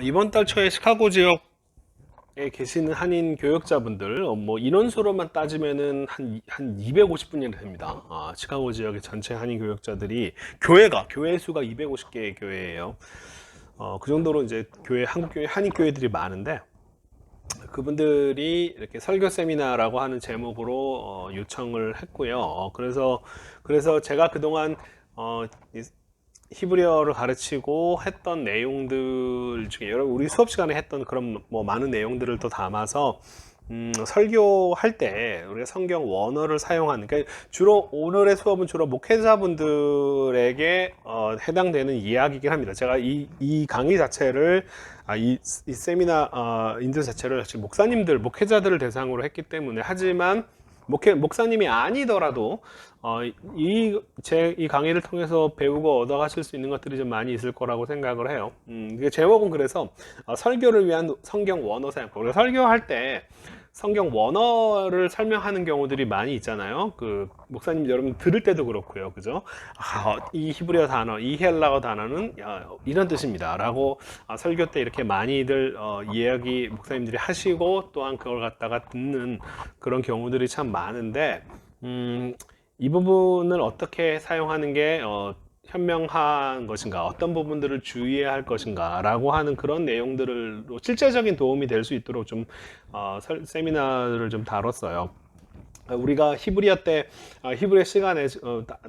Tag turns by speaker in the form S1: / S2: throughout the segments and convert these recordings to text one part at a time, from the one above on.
S1: 이번 달 초에 시카고 지역에 계시는 한인 교역자분들, 뭐 인원수로만 따지면은 한 250분이 됩니다. 시카고 지역의 전체 한인 교역자들이 교회 수가 250개의 교회예요. 그 정도로 이제 한국 교회, 한인 교회들이 많은데, 그분들이 이렇게 설교 세미나라고 하는 제목으로 요청을 했고요. 그래서 제가 그동안 이 히브리어를 가르치고 했던 내용들 중에 우리 수업 시간에 했던 그런 뭐 많은 내용들을 또 담아서 설교할 때 우리가 성경 원어를 사용하는, 그러니까 주로 오늘의 수업은 주로 목회자분들에게 해당되는 이야기이긴 합니다. 제가 이 강의 자체를 이 세미나 인들 자체를 목사님들, 목회자들을 대상으로 했기 때문에, 하지만 목사님이 아니더라도 이 강의를 통해서 배우고 얻어가실 수 있는 것들이 좀 많이 있을 거라고 생각을 해요. 제목은 그래서 설교를 위한 성경 원어 사용. 우리가 설교할 때 성경 원어를 설명하는 경우들이 많이 있잖아요. 그 목사님 여러분 들을 때도 그렇고요, 그죠? 이 히브리어 단어, 이 헬라어 단어는 이런 뜻입니다라고 설교 때 이렇게 많이들 이야기 목사님들이 하시고, 또한 그걸 갖다가 듣는 그런 경우들이 참 많은데, 이 부분을 어떻게 사용하는 게 현명한 것인가, 어떤 부분들을 주의해야 할 것인가 라고 하는 그런 내용들을 실제적인 도움이 될 수 있도록 좀 세미나를 좀 다뤘어요. 우리가 히브리어 시간에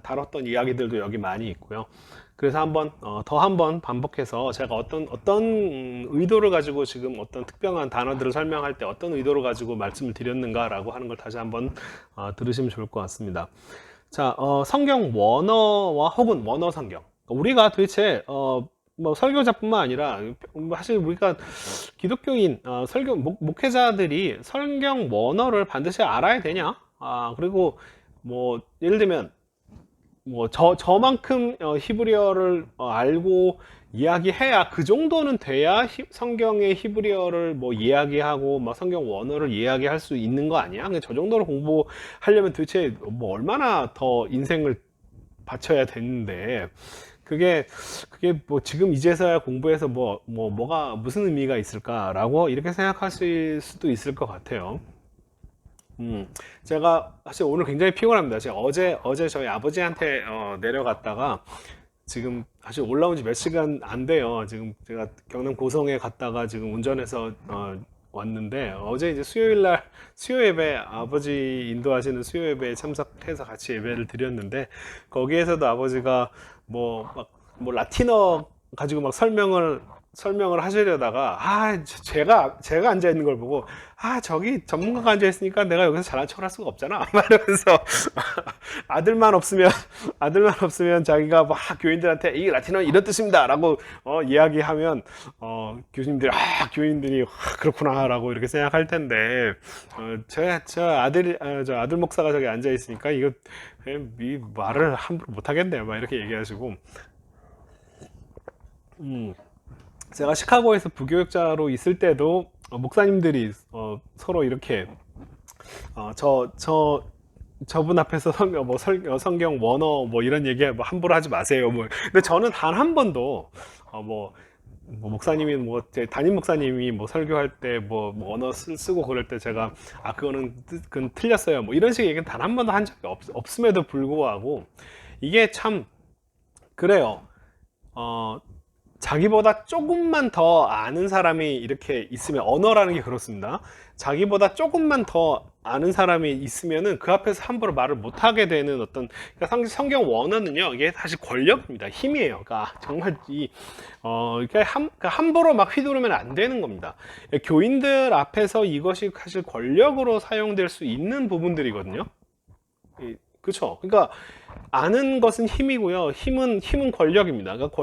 S1: 다뤘던 이야기들도 여기 많이 있고요. 그래서 한번 반복해서 제가 어떤 의도를 가지고 지금 어떤 특별한 단어들을 설명할 때 어떤 의도를 가지고 말씀을 드렸는가라고 하는 걸 다시 한번 들으시면 좋을 것 같습니다. 자, 성경 원어와 혹은 원어 성경. 우리가 도대체 뭐 설교자뿐만 아니라 사실 우리가 기독교인 목회자들이 성경 원어를 반드시 알아야 되냐? 그리고 뭐 예를 들면 뭐 저만큼 히브리어를 알고 이야기해야, 그 정도는 돼야 성경의 히브리어를 뭐 이야기하고 막 성경 원어를 이야기할 수 있는 거 아니야? 근데 저 정도로 공부하려면 도대체 뭐 얼마나 더 인생을 바쳐야 되는데, 그게 뭐 지금 이제서야 공부해서 뭐가 무슨 의미가 있을까라고 이렇게 생각하실 수도 있을 것 같아요. 제가 사실 오늘 굉장히 피곤합니다. 제가 어제 저희 아버지한테 내려갔다가 지금 사실 올라온 지 몇 시간 안 돼요. 지금 제가 경남 고성에 갔다가 지금 운전해서 왔는데, 어제 이제 수요 예배, 아버지 인도하시는 수요 예배에 참석해서 같이 예배를 드렸는데, 거기에서도 아버지가 뭐 라틴어 가지고 막 설명을 하시려다가, 제가 앉아 있는 걸 보고, 저기 전문가가 앉아 있으니까 내가 여기서 잘난 척을 할 수가 없잖아 말하면서 아들만 없으면 자기가 막 교인들한테 이 라틴어 이런 뜻입니다라고 이야기하면 교인들이 그렇구나라고 이렇게 생각할 텐데, 저 아들 목사가 저기 앉아 있으니까 이거 이 말을 함부로 못 하겠네요, 막 이렇게 얘기하시고. 제가 시카고에서 부교육자로 있을 때도 목사님들이 서로 이렇게 저분 앞에서 성경 원어 뭐 이런 얘기 뭐 함부로 하지 마세요. 뭐 근데 저는 단 한 번도 목사님이 제 담임 목사님이 뭐 설교할 때 뭐 언어 쓰고 그럴 때 제가 그건 틀렸어요, 뭐 이런 식의 얘기는 단 한 번도 한 적이 없음에도 불구하고, 이게 참 그래요. 자기보다 조금만 더 아는 사람이 이렇게 있으면, 언어라는 게 그렇습니다. 자기보다 조금만 더 아는 사람이 있으면은 그 앞에서 함부로 말을 못 하게 되는 그러니까 성경 원어는요, 이게 사실 권력입니다. 힘이에요. 그러니까 정말 그러니까 함부로 막 휘두르면 안 되는 겁니다. 교인들 앞에서 이것이 사실 권력으로 사용될 수 있는 부분들이거든요. 그렇죠. 그러니까 아는 것은 힘이고요. 힘은 권력입니다. 그러니까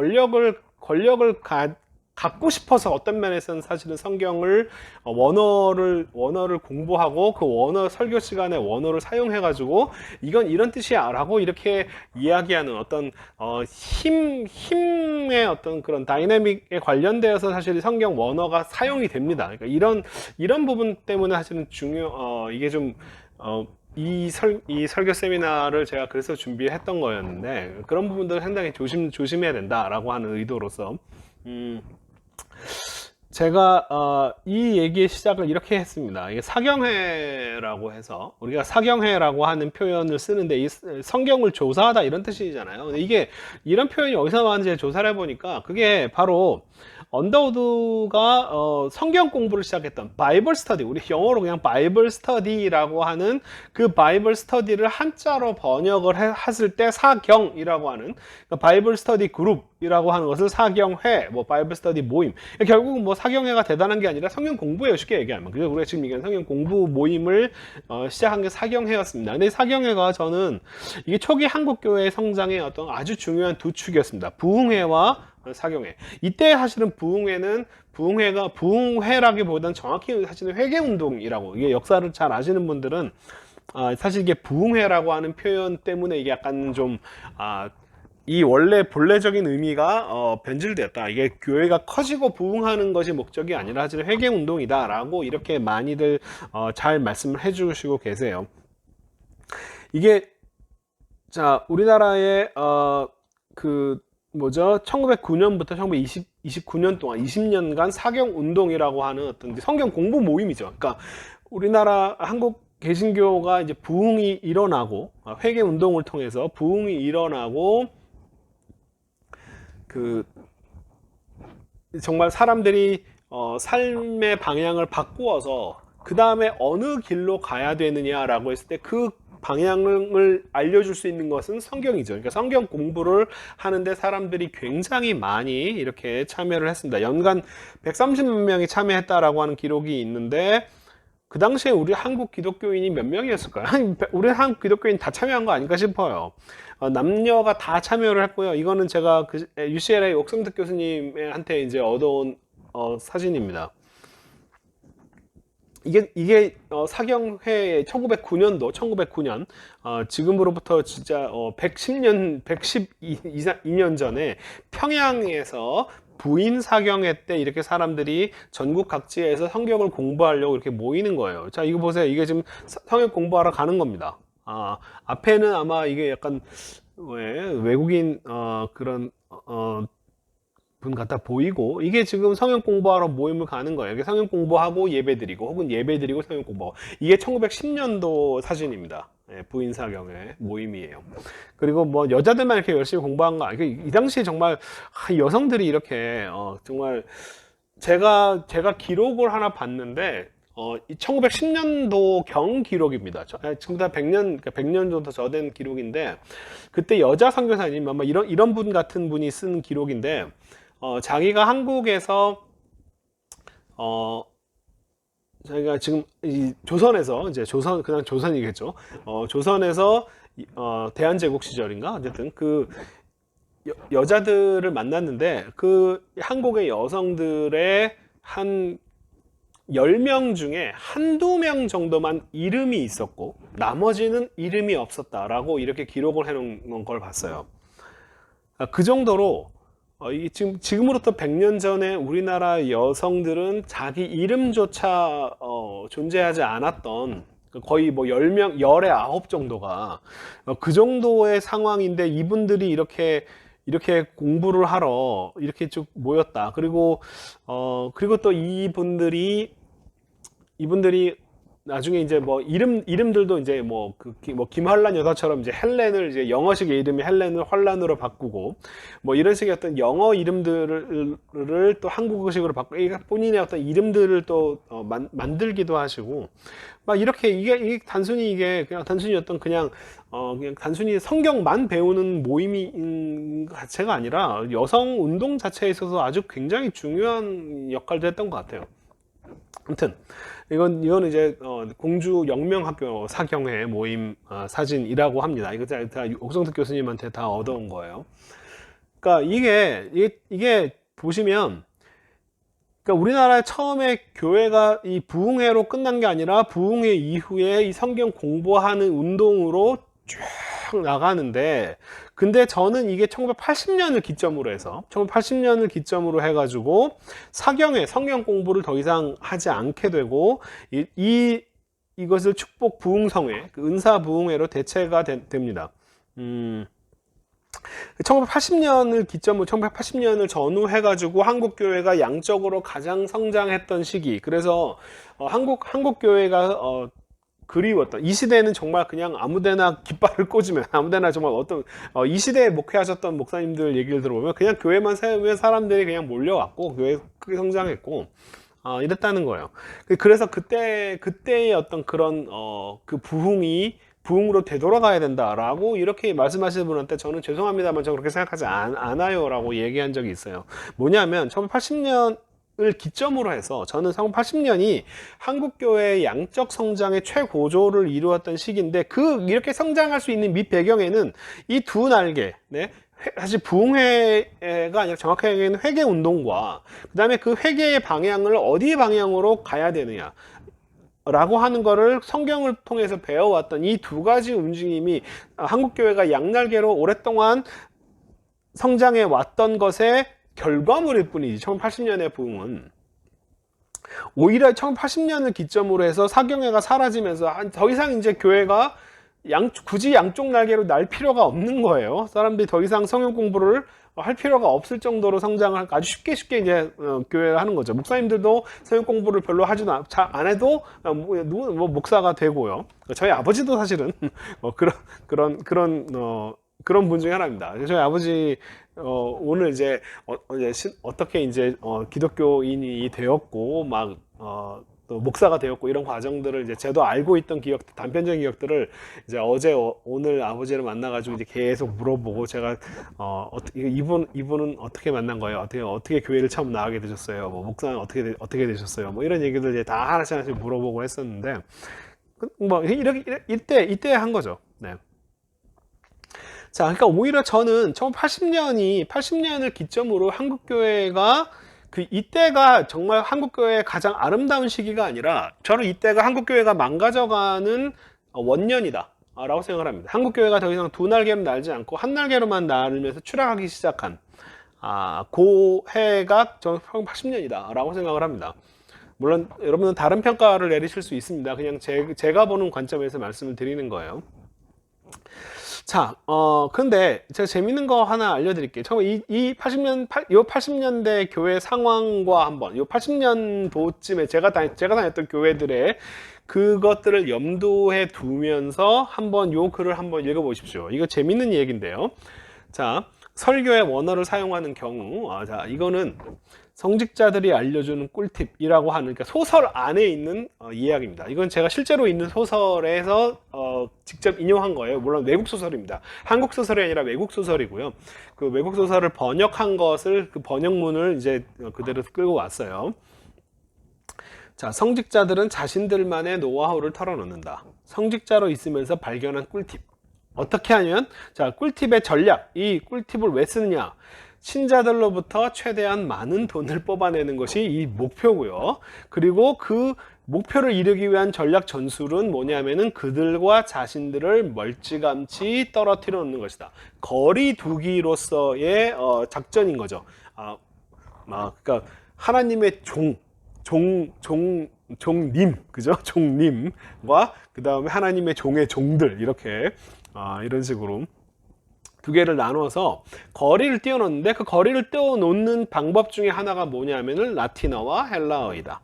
S1: 권력을 갖고 싶어서 어떤 면에서는 사실은 성경을 원어를 공부하고 그 원어 설교 시간에 원어를 사용해 가지고 이건 이런 뜻이야 라고 이렇게 이야기하는 어떤 힘의 어떤 그런 다이내믹에 관련되어서 사실 성경 원어가 사용이 됩니다. 그러니까 이런 부분 때문에 사실은 이게 좀 이 설교 세미나를 제가 그래서 준비했던 거였는데, 그런 부분들을 상당히 조심해야 된다라고 하는 의도로서 제가 이 얘기의 시작을 이렇게 했습니다. 이게 사경회라고 해서 우리가 사경회라고 하는 표현을 쓰는데 이 성경을 조사하다 이런 뜻이잖아요. 근데 이게 이런 표현이 어디서 나왔는지 조사를 해보니까 그게 바로 언더우드가 성경 공부를 시작했던 바이블 스터디, 우리 영어로 그냥 바이블 스터디라고 하는 그 바이블 스터디를 한자로 번역을 했을 때 사경이라고 하는 그러니까 바이블 스터디 그룹이라고 하는 것을 사경회, 뭐 바이블 스터디 모임, 결국은 뭐 사경회가 대단한 게 아니라 성경 공부예요, 쉽게 얘기하면. 그래서 우리가 지금 얘기하는 성경 공부 모임을 시작한 게 사경회였습니다. 근데 사경회가 저는 이게 초기 한국 교회의 성장의 어떤 아주 중요한 두 축이었습니다. 부흥회와 사경회. 이때 사실은 부흥회가 부흥회라기보다는 정확히 사실은 회개운동이라고, 이게 역사를 잘 아시는 분들은 사실 이게 부흥회라고 하는 표현 때문에 이게 약간 좀 이 원래 본래적인 의미가 변질되었다. 이게 교회가 커지고 부흥하는 것이 목적이 아니라 사실 회개운동이다라고 이렇게 많이들 잘 말씀을 해주시고 계세요. 이게 자 우리나라의 그 뭐죠? 1909년부터 1929년 동안 20년간 사경운동이라고 하는 어떤 성경 공부 모임이죠. 그러니까 우리나라 한국 개신교가 이제 부흥이 일어나고 회개운동을 통해서 부흥이 일어나고 그 정말 사람들이 삶의 방향을 바꾸어서 그 다음에 어느 길로 가야 되느냐라고 했을 때 그 방향을 알려줄 수 있는 것은 성경이죠. 그러니까 성경 공부를 하는데 사람들이 굉장히 많이 이렇게 참여를 했습니다. 연간 130만 명이 참여했다라고 하는 기록이 있는데 그 당시에 우리 한국 기독교인이 몇 명이었을까요? 우리 한국 기독교인 다 참여한 거 아닌가 싶어요. 남녀가 다 참여를 했고요. 이거는 제가 그 UCLA 옥성득 교수님한테 이제 얻어온 사진입니다. 이게 사경회 1909년 지금으로부터 진짜 112년 전에 평양에서 부인 사경회 때 이렇게 사람들이 전국 각지에서 성경을 공부하려고 이렇게 모이는 거예요. 자, 이거 보세요. 이게 지금 성경 공부하러 가는 겁니다. 앞에는 아마 이게 약간 외국인 그런 분 같아 보이고, 이게 지금 성경 공부하러 모임을 가는 거예요. 이게 성경 공부하고 예배드리고 혹은 예배드리고 성경 공부하고, 이게 1910년도 사진입니다. 부인 사경회 모임이에요. 그리고 뭐 여자들만 이렇게 열심히 공부한 거 아니고 이 당시에 정말 여성들이 이렇게 정말 제가 기록을 하나 봤는데 1910년도 경 기록입니다. 지금부터 100년 정도 저된 기록인데, 그때 여자 선교사님 아마 이런 분 같은 분이 쓴 기록인데, 자기가 한국에서 자기가 지금 이 조선에서 이제 그냥 조선이겠죠. 조선에서 대한제국 시절인가 어쨌든 그 여자들을 만났는데 그 한국의 여성들의 한 10명 중에 한두 명 정도만 이름이 있었고 나머지는 이름이 없었다라고 이렇게 기록을 해놓은 걸 봤어요. 그 정도로 지금으로부터 100년 전에 우리나라 여성들은 자기 이름조차 존재하지 않았던, 거의 뭐 10명, 10에 9 정도가 그 정도의 상황인데 이분들이 이렇게 공부를 하러 이렇게 쭉 모였다. 그리고 또 이분들이 나중에 이제 뭐 이름들도 이제 뭐 김환란 여사처럼 이제 헬렌을 이제 영어식의 이름이 헬렌을 환란으로 바꾸고 뭐 이런 식의 어떤 영어 이름들을 또 한국어식으로 바꾸고 본인의 어떤 이름들을 또 만들기도 하시고 막 이렇게 이게 단순히 그냥 단순히 그냥 단순히 성경만 배우는 모임인 것 자체가 아니라 여성 운동 자체에 있어서 아주 굉장히 중요한 역할도 했던 것 같아요. 아무튼 이건 이제 공주 영명학교 사경회 모임 사진이라고 합니다. 이거 다 옥성득 교수님한테 다 얻어온 거예요. 그러니까 이게 보시면, 그러니까 우리나라 처음에 교회가 이 부흥회로 끝난 게 아니라 부흥회 이후에 이 성경 공부하는 운동으로 쭉 나가는데, 근데 저는 이게 1980년을 기점으로 해가지고 사경회 성경 공부를 더 이상 하지 않게 되고 이것을 축복 부흥성회, 그 은사 부흥회로 대체가 됩니다. 1980년을 기점으로 1980년을 전후해가지고 한국 교회가 양적으로 가장 성장했던 시기. 그래서 한국 교회가 그리웠던 이 시대에는 정말 그냥 아무데나 깃발을 꽂으면 아무데나 정말 어떤 이 시대에 목회하셨던 목사님들 얘기를 들어보면 그냥 교회만 세우면 사람들이 그냥 몰려왔고 교회 크게 성장했고 이랬다는 거예요. 그래서 그때의 어떤 그런 그 부흥으로 되돌아가야 된다라고 이렇게 말씀하시는 분한테 저는 죄송합니다만 저 그렇게 생각하지 않아요 라고 얘기한 적이 있어요. 뭐냐면 1980년을 기점으로 해서 저는 1980년이 한국교회의 양적 성장의 최고조를 이루었던 시기인데 이렇게 성장할 수 있는 밑 배경에는 이 두 날개, 네? 사실 부흥회가 아니라 정확하게 얘기하면 회개 운동과 그 다음에 그 회개의 방향을 어디 방향으로 가야 되느냐 라고 하는 거를 성경을 통해서 배워왔던 이 두 가지 움직임이 한국교회가 양날개로 오랫동안 성장해 왔던 것의 결과물일 뿐이지. 1980년의 부흥은 오히려 1980년을 기점으로 해서 사경회가 사라지면서 더 이상 이제 교회가 굳이 양쪽 날개로 날 필요가 없는 거예요. 사람들이 더 이상 성경 공부를 할 필요가 없을 정도로 성장을 아주 쉽게 이제 교회를 하는 거죠. 목사님들도 성경 공부를 별로 하지도 안 해도 목사가 되고요. 저희 아버지도 사실은 그런 분 중에 하나입니다. 저희 아버지 오늘 이제 어떻게 이제 기독교인이 되었고 막 또 목사가 되었고 이런 과정들을 이제 저도 알고 있던 단편적인 기억들을 이제 오늘 아버지를 만나가지고 이제 계속 물어보고 제가 이분은 어떻게 만난 거예요? 어떻게 교회를 처음 나가게 되셨어요? 뭐 목사는 어떻게 되셨어요? 뭐 이런 얘기들 이제 다 하나씩 물어보고 했었는데 뭐 이때 한 거죠. 네. 자, 그러니까 오히려 저는 80년을 기점으로 한국교회가 이때가 정말 한국교회의 가장 아름다운 시기가 아니라 저는 이때가 한국교회가 망가져가는 원년이다 라고 생각을 합니다. 한국교회가 더 이상 두 날개로 날지 않고 한 날개로만 날면서 추락하기 시작한 그 해가 저는 80년이다 라고 생각을 합니다. 물론 여러분은 다른 평가를 내리실 수 있습니다. 그냥 제가 보는 관점에서 말씀을 드리는 거예요. 자, 근데 제가 재밌는 거 하나 알려드릴게요. 처음에 이 80년대 교회 상황과 한번, 요 80년도쯤에 제가 다녔던 교회들의 그것들을 염두에 두면서 한번 요 글을 한번 읽어보십시오. 이거 재밌는 얘기인데요. 자, 설교의 원어를 사용하는 경우, 자, 이거는 성직자들이 알려주는 꿀팁이라고 하는, 그러니까 소설 안에 있는 이야기입니다. 이건 제가 실제로 있는 소설에서 직접 인용한 거예요. 물론 외국 소설입니다. 한국 소설이 아니라 외국 소설이고요. 그 외국 소설을 번역한 것을 그 번역문을 이제 그대로 끌고 왔어요. 자, 성직자들은 자신들만의 노하우를 털어놓는다. 성직자로 있으면서 발견한 꿀팁. 어떻게 하면, 자, 꿀팁의 전략, 이 꿀팁을 왜 쓰느냐? 신자들로부터 최대한 많은 돈을 뽑아내는 것이 이 목표고요. 그리고 그 목표를 이루기 위한 전략 전술은 뭐냐면은 그들과 자신들을 멀찌감치 떨어뜨려 놓는 것이다. 거리 두기로서의 작전인 거죠. 그러니까 하나님의 종님, 그죠? 종님과 그 다음에 하나님의 종의 종들, 이렇게 이런 식으로 두 개를 나눠서 거리를 띄워놓는데, 그 거리를 띄워놓는 방법 중에 하나가 뭐냐면은 라틴어와 헬라어이다.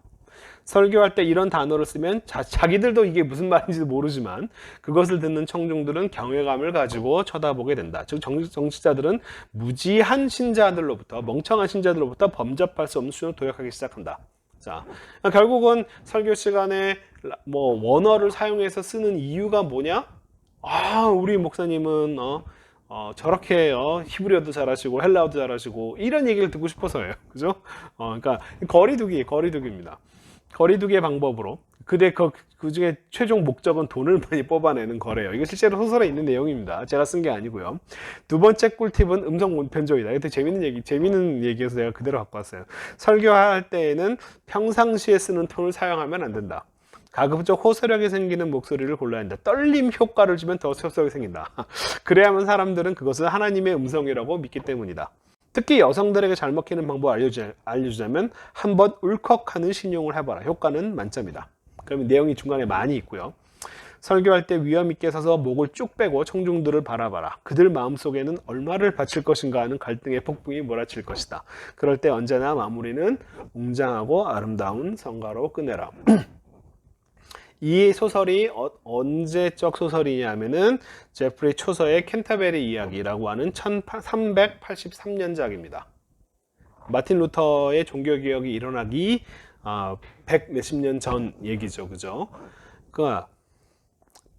S1: 설교할 때 이런 단어를 쓰면 자기들도 이게 무슨 말인지도 모르지만 그것을 듣는 청중들은 경외감을 가지고 쳐다보게 된다. 즉 정치자들은 무지한 신자들로부터, 멍청한 신자들로부터 범접할 수 없는 수준으로 도약하기 시작한다. 자, 결국은 설교 시간에 뭐 원어를 사용해서 쓰는 이유가 뭐냐? 우리 목사님은 저렇게 히브리어도 잘하시고 헬라어도 잘하시고 이런 얘기를 듣고 싶어서예요. 그죠? 그러니까 거리두기입니다. 거리두기의 방법으로. 근데 그 중에 최종 목적은 돈을 많이 뽑아내는 거래요. 이거 실제로 소설에 있는 내용입니다. 제가 쓴 게 아니고요. 두 번째 꿀팁은 음성 변조이다. 이것도 재밌는 얘기여서 제가 그대로 갖고 왔어요. 설교할 때에는 평상시에 쓰는 톤을 사용하면 안 된다. 가급적 호소력이 생기는 목소리를 골라야 한다. 떨림 효과를 주면 더 호소력이 생긴다. 그래야만 사람들은 그것을 하나님의 음성이라고 믿기 때문이다. 특히 여성들에게 잘 먹히는 방법을 알려주자면 한번 울컥하는 신용을 해봐라. 효과는 만점이다. 그러면 내용이 중간에 많이 있고요. 설교할 때 위험 있게 서서 목을 쭉 빼고 청중들을 바라봐라. 그들 마음속에는 얼마를 바칠 것인가 하는 갈등의 폭풍이 몰아칠 것이다. 그럴 때 언제나 마무리는 웅장하고 아름다운 성가로 끝내라. 이 소설이 언제적 소설이냐면은 제프리 초서의 캔터베리 이야기라고 하는 1383년작입니다. 마틴 루터의 종교개혁이 일어나기 100 몇십 년 전 얘기죠. 그죠? 그러니까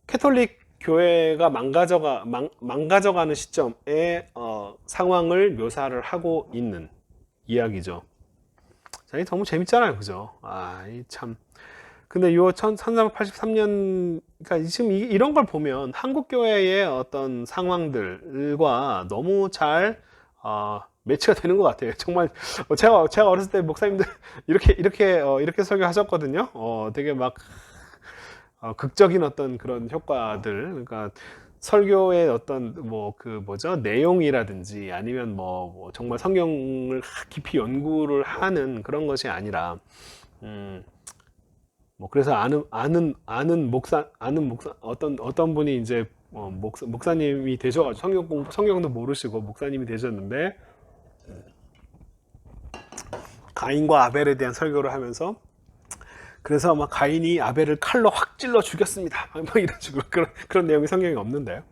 S1: 캐톨릭 교회가 망가져가는 시점에 상황을 묘사를 하고 있는 이야기죠. 자, 너무 재밌잖아요. 그죠? 이 참. 근데 요 1383년, 그러니까 지금 이런 걸 보면 한국 교회의 어떤 상황들과 너무 잘 매치가 되는 것 같아요. 정말 제가 어렸을 때 목사님들 이렇게 설교하셨거든요. 되게 막 극적인 어떤 그런 효과들, 그러니까 설교의 어떤 내용이라든지 아니면 정말 성경을 깊이 연구를 하는 그런 것이 아니라 그래서 아는 목사 어떤 분이 이제 목사님이 되셔가지고 성경도 모르시고 목사님이 되셨는데 가인과 아벨에 대한 설교를 하면서 그래서 막 가인이 아벨을 칼로 확 찔러 죽였습니다. 이런 식으로 그런 내용이 성경에 없는데요.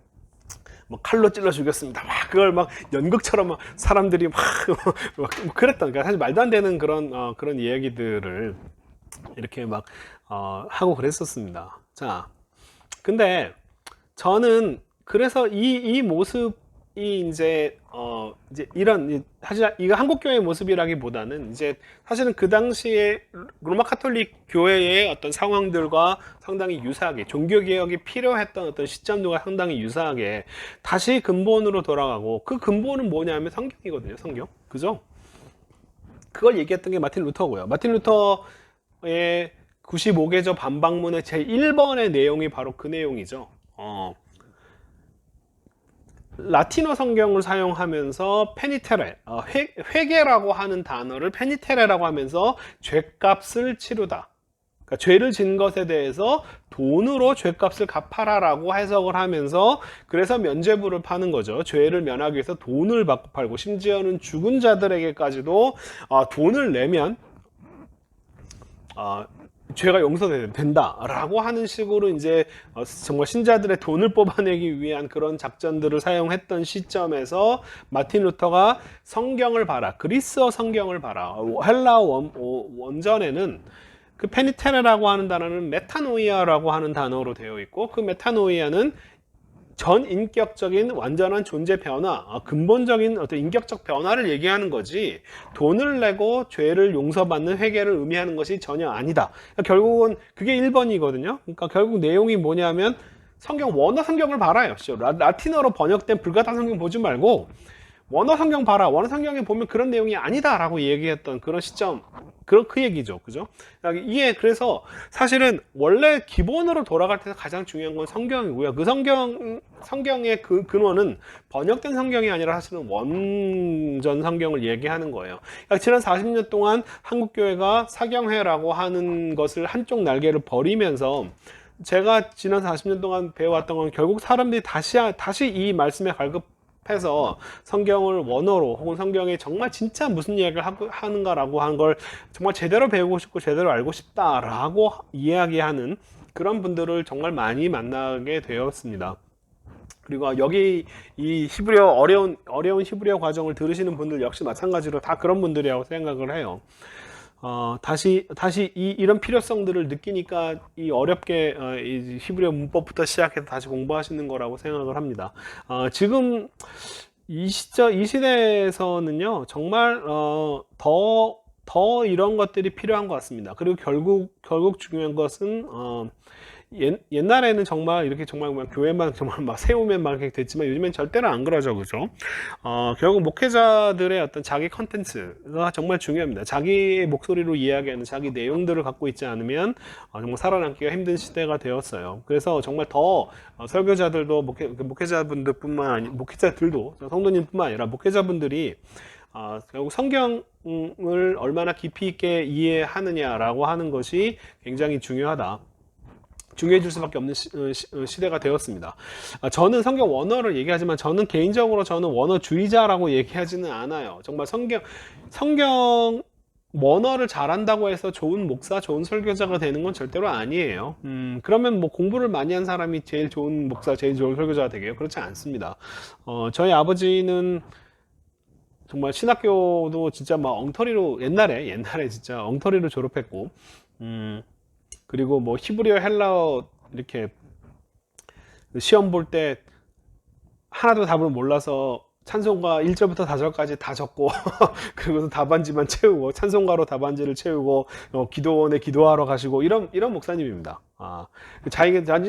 S1: 칼로 찔러 죽였습니다. 그걸 막 연극처럼 막 사람들이 막 그랬던, 그러니까 사실 말도 안 되는 그런 이야기들을 이렇게 막 하고 그랬었습니다. 자, 근데 저는 그래서 이 모습이 이제 이런 사실 이거 한국 교회의 모습이라기보다는 이제 사실은 그 당시에 로마 카톨릭 교회의 어떤 상황들과 상당히 유사하게 종교 개혁이 필요했던 어떤 시점들과 상당히 유사하게 다시 근본으로 돌아가고, 그 근본은 뭐냐면 성경이거든요. 성경. 그죠? 그걸 얘기했던 게 마틴 루터고요. 마틴 루터의 95개조 반박문의 제1번의 내용이 바로 그 내용이죠. 라틴어 성경을 사용하면서 페니테레, 회개라고 하는 단어를 페니테레라고 하면서 죄값을 치르다. 그러니까 죄를 진 것에 대해서 돈으로 죄값을 갚아라라고 해석을 하면서, 그래서 면죄부를 파는 거죠. 죄를 면하기 위해서 돈을 받고 팔고, 심지어는 죽은 자들에게까지도 돈을 내면 죄가 용서된다라고 하는 식으로 이제 정말 신자들의 돈을 뽑아내기 위한 그런 작전들을 사용했던 시점에서 마틴 루터가 성경을 봐라, 그리스어 성경을 봐라. 헬라어 원전에는 그 페니테레라고 하는 단어는 메타노이아라고 하는 단어로 되어 있고, 그 메타노이아는 전 인격적인 완전한 존재 변화, 근본적인 어떤 인격적 변화를 얘기하는 거지, 돈을 내고 죄를 용서받는 회개를 의미하는 것이 전혀 아니다. 그러니까 결국은 그게 1번이거든요. 그러니까 결국 내용이 뭐냐면 원어 성경을 봐라요. 라틴어로 번역된 불가당 성경 보지 말고 원어 성경 봐라. 원어 성경에 보면 그런 내용이 아니다라고 얘기했던 그런 시점, 그 얘기죠. 그죠? 이게 그래서 사실은 원래 기본으로 돌아갈 때 가장 중요한 건 성경이고요. 그 성경의 그 근원은 번역된 성경이 아니라 사실은 원전 성경을 얘기하는 거예요. 그러니까 지난 40년 동안 한국교회가 사경회라고 하는 것을 한쪽 날개를 버리면서, 제가 지난 40년 동안 배워왔던 건 결국 사람들이 다시 이 말씀에 해서 성경을 원어로, 혹은 성경에 정말 진짜 무슨 이야기를 하는가라고 하는 걸 정말 제대로 배우고 싶고 제대로 알고 싶다라고 이야기하는 그런 분들을 정말 많이 만나게 되었습니다. 그리고 여기 이 히브리어 어려운 히브리어 과정을 들으시는 분들 역시 마찬가지로 다 그런 분들이라고 생각을 해요. 다시 이런 필요성들을 느끼니까 이 어렵게 이 히브리어 문법부터 시작해서 다시 공부하시는 거라고 생각을 합니다. 지금 이 시대에서는요, 정말 더 이런 것들이 필요한 것 같습니다. 그리고 결국 중요한 것은 옛날에는 정말 이렇게 정말 교회만 정말 막 세우면 막 이렇게 됐지만 요즘엔 절대로 안 그러죠. 그죠? 결국 목회자들의 어떤 자기 컨텐츠가 정말 중요합니다. 자기의 목소리로 이야기하는 자기 내용들을 갖고 있지 않으면 정말 살아남기가 힘든 시대가 되었어요. 그래서 정말 더 설교자들도 목회자분들뿐만 아니, 목회자들도 성도님뿐만 아니라 목회자분들이 결국 성경을 얼마나 깊이 있게 이해하느냐라고 하는 것이 굉장히 중요하다. 중요해질 수밖에 없는 시대가 되었습니다. 저는 성경 원어를 얘기하지만 저는 개인적으로 저는 원어주의자라고 얘기하지는 않아요. 정말 성경 원어를 잘한다고 해서 좋은 목사, 좋은 설교자가 되는 건 절대로 아니에요. 그러면 뭐 공부를 많이 한 사람이 제일 좋은 목사, 제일 좋은 설교자가 되게요? 그렇지 않습니다. 저희 아버지는 정말 신학교도 진짜 막 엉터리로 옛날에 진짜 엉터리로 졸업했고, 그리고 뭐 히브리어, 헬라어 이렇게 시험 볼 때 하나도 답을 몰라서 찬송가 1절부터 4절까지 다 적고 그리고서 답안지만 채우고 찬송가로 답안지를 채우고 기도원에 기도하러 가시고 이런 목사님입니다. 자기가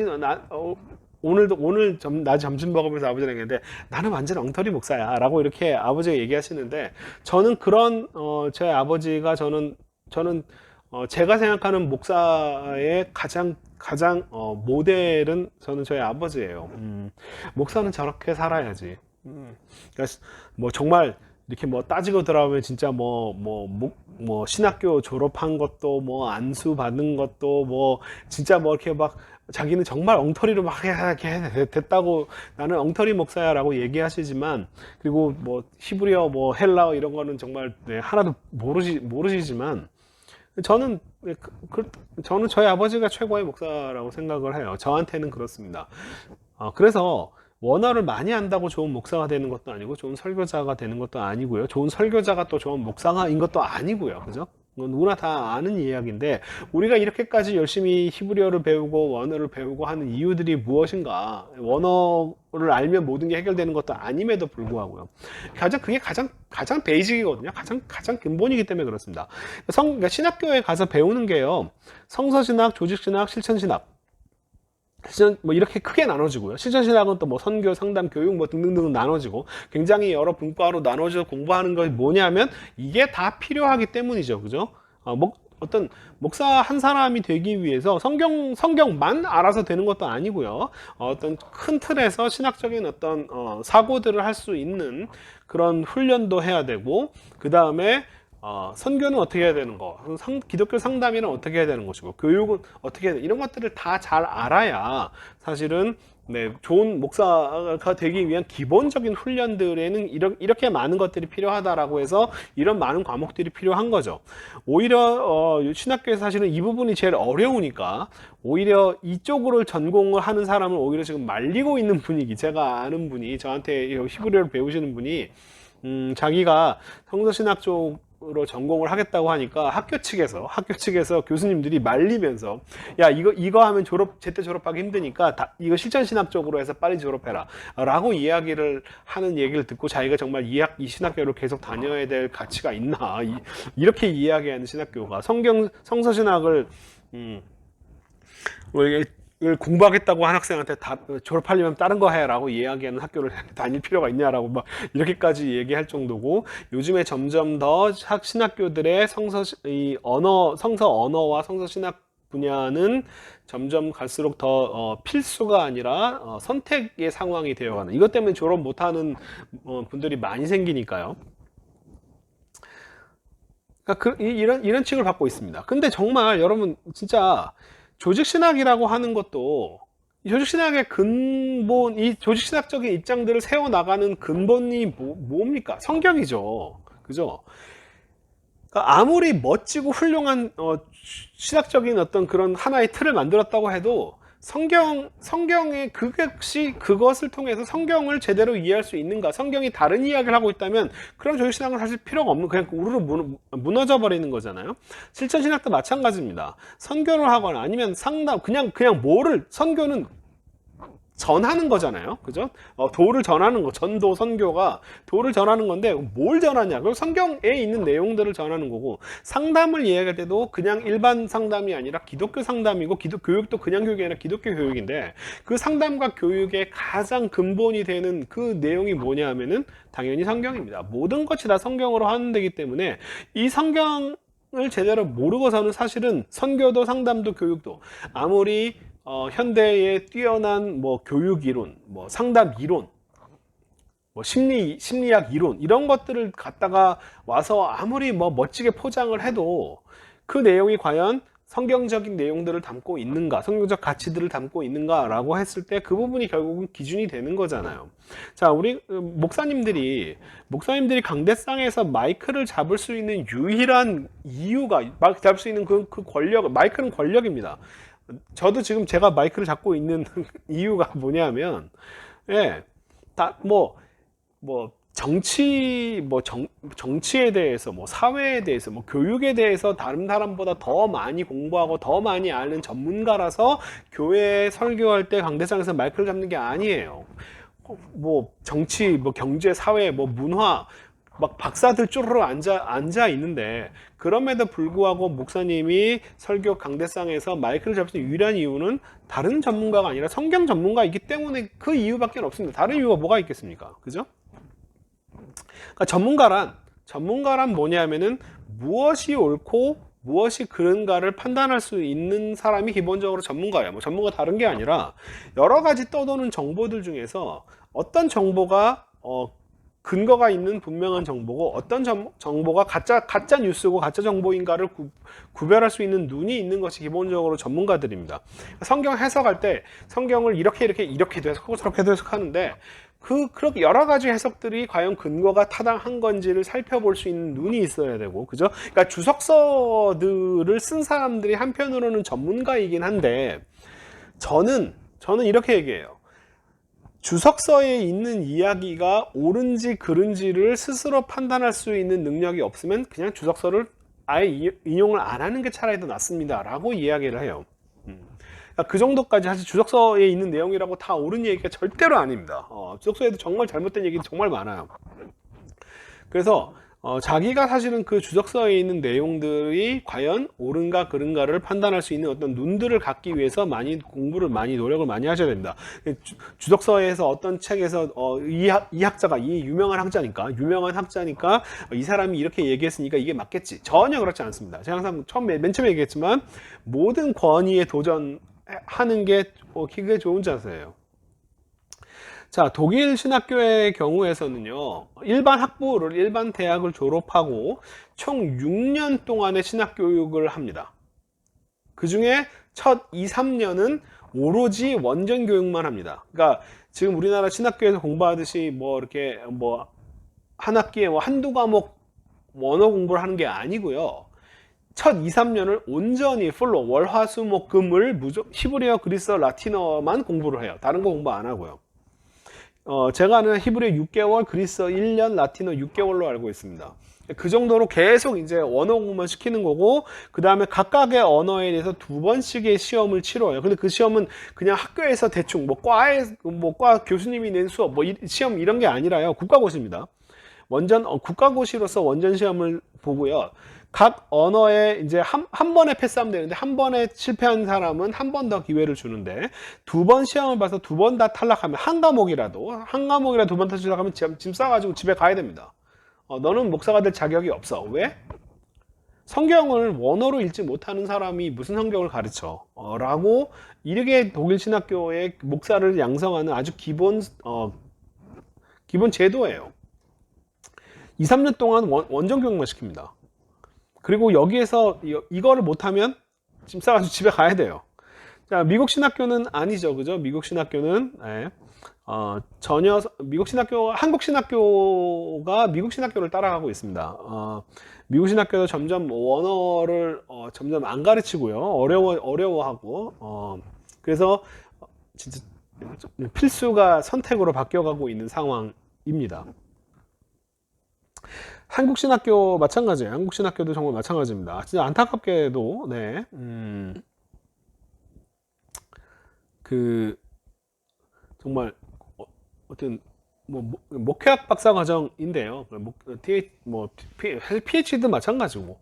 S1: 오늘 낮에 점심 먹으면서 아버지랑 얘기했는데 나는 완전 엉터리 목사야 라고 이렇게 아버지가 얘기하시는데 저는 그런 제 아버지가 저는 제가 생각하는 목사의 가장 모델은 저는 저희 아버지예요. 목사는 저렇게 살아야지. 그러니까 뭐 정말 이렇게 뭐 따지고 들어가면 진짜 뭐 신학교 졸업한 것도 뭐 안수 받은 것도 뭐 진짜 뭐 이렇게 막 자기는 정말 엉터리로 막 이렇게 됐다고 나는 엉터리 목사야라고 얘기하시지만 그리고 뭐 히브리어 뭐 헬라어 이런 거는 정말 하나도 모르시지만 저는 저희 아버지가 최고의 목사라고 생각을 해요. 저한테는 그렇습니다. 그래서 원어를 많이 안다고 좋은 목사가 되는 것도 아니고 좋은 설교자가 되는 것도 아니고요. 좋은 설교자가 또 좋은 목사가인 것도 아니고요. 그죠? 이건 누구나 다 아는 이야기인데 우리가 이렇게까지 열심히 히브리어를 배우고 원어를 배우고 하는 이유들이 무엇인가? 원어를 알면 모든 게 해결되는 것도 아님에도 불구하고요. 그게 가장 베이직이거든요. 가장 근본이기 때문에 그렇습니다. 그러니까 신학교에 가서 배우는 게요. 성서신학, 조직신학, 실천신학. 뭐 이렇게 크게 나눠지고요. 실천신학은 또 뭐 선교, 상담, 교육 뭐 등등등 나눠지고 굉장히 여러 분과로 나눠져 공부하는 것이 뭐냐면 이게 다 필요하기 때문이죠. 그죠? 어떤 목사 한 사람이 되기 위해서 성경만 알아서 되는 것도 아니고요. 어떤 큰 틀에서 신학적인 어떤 사고들을 할 수 있는 그런 훈련도 해야 되고 그 다음에 선교는 어떻게 해야 되는 거, 기독교 상담이는 어떻게 해야 되는 것이고, 교육은 어떻게 해야 되는 이런 것들을 다 잘 알아야 사실은 좋은 목사가 되기 위한 기본적인 훈련들에는 이렇게 많은 것들이 필요하다라고 해서 이런 많은 과목들이 필요한 거죠. 오히려 신학교에서 사실은 이 부분이 제일 어려우니까 오히려 이쪽으로 전공을 하는 사람을 오히려 지금 말리고 있는 분위기. 제가 아는 분이 저한테 히브리어를 배우시는 분이 자기가 성서신학 쪽으로 전공을 하겠다고 하니까 학교 측에서 교수님들이 말리면서 야 이거 하면 제때 졸업하기 힘드니까 이거 실천신학 쪽으로 해서 빨리 졸업해라 라고 이야기를 하는 얘기를 듣고 자기가 정말 이 신학교를 계속 다녀야 될 가치가 있나 이렇게 이야기하는 신학교가 성서신학을 공부하겠다고 한 학생한테 졸업하려면 다른 거 해라고 이야기하는 학교를 다닐 필요가 있냐라고 막 이렇게까지 얘기할 정도고 요즘에 점점 더 신학교들의 성서 언어와 성서 신학 분야는 점점 갈수록 더 필수가 아니라 선택의 상황이 되어가는 이것 때문에 졸업 못하는 분들이 많이 생기니까요. 그러니까 이런 칙을 받고 있습니다. 근데 정말 여러분 진짜 조직신학이라고 하는 것도 조직신학의 근본, 이 조직신학적인 입장들을 세워나가는 근본이 뭡니까? 성경이죠. 그죠? 그러니까 아무리 멋지고 훌륭한 신학적인 어떤 그런 하나의 틀을 만들었다고 해도 성경의 그것을 통해서 성경을 제대로 이해할 수 있는가? 성경이 다른 이야기를 하고 있다면 그럼 조직신학은 사실 필요가 없는 그냥 우르르 무너져 버리는 거잖아요. 실천신학도 마찬가지입니다. 선교를 하거나 아니면 상담 그냥 선교는 전하는 거잖아요. 그죠? 도를 전하는 거, 전도, 선교가 도를 전하는 건데 뭘 전하냐? 그럼 성경에 있는 내용들을 전하는 거고 상담을 이야기할 때도 그냥 일반 상담이 아니라 기독교 상담이고 교육도 그냥 교육이 아니라 기독교 교육인데 그 상담과 교육의 가장 근본이 되는 그 내용이 뭐냐 하면은 당연히 성경입니다. 모든 것이 다 성경으로 하는 데기 때문에 이 성경을 제대로 모르고서는 사실은 선교도 상담도 교육도 아무리 현대의 뛰어난 교육 이론, 상담 이론, 심리학 이론 이런 것들을 갖다가 와서 아무리 멋지게 포장을 해도 그 내용이 과연 성경적인 내용들을 담고 있는가, 성경적 가치들을 담고 있는가라고 했을 때 그 부분이 결국은 기준이 되는 거잖아요. 자, 우리 목사님들이 강대상에서 마이크를 잡을 수 있는 유일한 이유가, 잡을 수 있는 그 권력, 마이크는 권력입니다. 저도 지금 제가 마이크를 잡고 있는 이유가 뭐냐면, 예, 정치에 대해서, 사회에 대해서, 교육에 대해서 다른 사람보다 더 많이 공부하고 더 많이 아는 전문가라서 교회 설교할 때 강대상에서 마이크를 잡는 게 아니에요. 정치, 경제, 사회, 문화, 박사들 쪼르르 앉아 있는데, 그럼에도 불구하고 목사님이 설교 강대상에서 마이크를 잡을 수 있는 유일한 이유는 다른 전문가가 아니라 성경 전문가이기 때문에 그 이유밖에 없습니다. 다른 이유가 뭐가 있겠습니까? 그죠? 그러니까 전문가란 뭐냐면은 무엇이 옳고 무엇이 그른가를 판단할 수 있는 사람이 기본적으로 전문가예요. 전문가 다른 게 아니라 여러 가지 떠도는 정보들 중에서 어떤 정보가 근거가 있는 분명한 정보고 어떤 정보가 가짜 뉴스고 가짜 정보인가를 구별할 수 있는 눈이 있는 것이 기본적으로 전문가들입니다. 성경 해석할 때 성경을 이렇게도 해석하고 저렇게도 해석하는데 그렇게 여러 가지 해석들이 과연 근거가 타당한 건지를 살펴볼 수 있는 눈이 있어야 되고, 그죠? 그러니까 주석서들을 쓴 사람들이 한편으로는 전문가이긴 한데, 저는 이렇게 얘기해요. 주석서에 있는 이야기가 옳은지 그른지를 스스로 판단할 수 있는 능력이 없으면 그냥 주석서를 아예 인용을 안 하는 게 차라리 더 낫습니다 라고 이야기를 해요. 그 정도까지 사실 주석서에 있는 내용이라고 다 옳은 얘기가 절대로 아닙니다. 주석서에도 정말 잘못된 얘기는 정말 많아요. 그래서 자기가 사실은 그 주석서에 있는 내용들이 과연 옳은가 그른가를 판단할 수 있는 어떤 눈들을 갖기 위해서 노력을 많이 하셔야 됩니다. 주석서에서 어떤 책에서 이 학자가 유명한 학자니까 이 사람이 이렇게 얘기했으니까 이게 맞겠지. 전혀 그렇지 않습니다. 제가 항상 맨 처음에 얘기했지만 모든 권위에 도전하는 게 그게 좋은 자세예요. 자, 독일 신학교의 경우에서는요, 일반 대학을 졸업하고 총 6년 동안의 신학교육을 합니다. 그 중에 첫 2, 3년은 오로지 원전 교육만 합니다. 그러니까 지금 우리나라 신학교에서 공부하듯이 한 학기에 한두 과목 원어 공부를 하는 게 아니고요. 첫 2, 3년을 온전히 풀로 월화수목금을 히브리어, 그리스어, 라틴어만 공부를 해요. 다른 거 공부 안 하고요. 제가 아는 히브리어 6개월, 그리스어 1년, 라틴어 6개월로 알고 있습니다. 그 정도로 계속 이제 언어 공부만 시키는 거고, 그 다음에 각각의 언어에 대해서 2번씩의 시험을 치러요. 근데 그 시험은 그냥 학교에서 대충 과 교수님이 낸 수업 시험 이런 게 아니라요. 국가고시입니다. 국가고시로서 원전 시험을 보고요. 각 언어에 이제 한 번에 패스하면 되는데, 한 번에 실패한 사람은 한 번 더 기회를 주는데, 2번 시험을 봐서 2번 다 탈락하면 한 과목이라도 2번 탈락하면 짐 싸가지고 집에 가야 됩니다. 너는 목사가 될 자격이 없어. 왜? 성경을 원어로 읽지 못하는 사람이 무슨 성경을 가르쳐? 라고 이렇게 독일 신학교의 목사를 양성하는 아주 기본 제도예요. 2, 3년 동안 원전 교육만 시킵니다. 그리고 여기에서 이거를 못하면 짐 싸가지고 집에 가야 돼요. 자, 미국 신학교는 아니죠, 그죠? 미국 신학교는 전혀 한국 신학교가 미국 신학교를 따라가고 있습니다. 미국 신학교도 점점 원어를 점점 안 가르치고요, 어려워하고 그래서 진짜 필수가 선택으로 바뀌어가고 있는 상황입니다. 한국 신학교 마찬가지예요. 한국 신학교도 정말 마찬가지입니다. 진짜 안타깝게도 정말 어떤 목회학 박사 과정인데요. PhD도 마찬가지고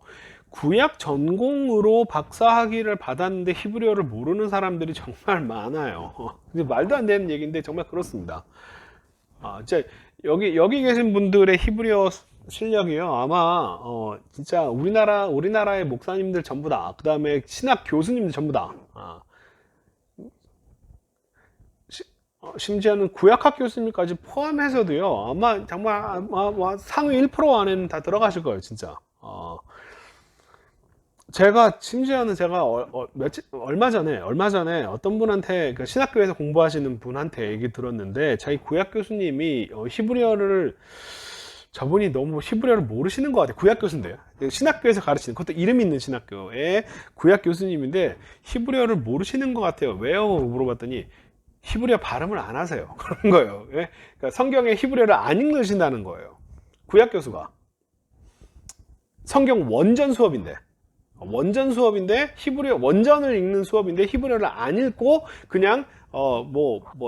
S1: 구약 전공으로 박사 학위를 받았는데 히브리어를 모르는 사람들이 정말 많아요. 말도 안 되는 얘기인데 정말 그렇습니다. 여기 계신 분들의 히브리어 실력이요, 아마 진짜 우리나라의 목사님들 전부 다, 그 다음에 신학 교수님들 전부 다, 심지어는 구약학 교수님까지 포함해서도요, 아마 정말 상위 1% 안에는 다 들어가실 거예요, 진짜. 제가 심지어는 제가 얼마 전에 어떤 분한테 그 신학교에서 공부하시는 분한테 얘기 들었는데 자기 구약 교수님이 히브리어를 저분이 너무 히브리어를 모르시는 것 같아요. 구약 교수인데요. 신학교에서 가르치는 그것도 이름 있는 신학교의 구약 교수님인데 히브리어를 모르시는 것 같아요. 왜요? 물어봤더니 히브리어 발음을 안 하세요. 그런 거예요. 예? 그러니까 성경에 히브리어를 안 읽으신다는 거예요. 구약 교수가 성경 원전 수업인데 히브리어 원전을 읽는 수업인데 히브리어를 안 읽고 그냥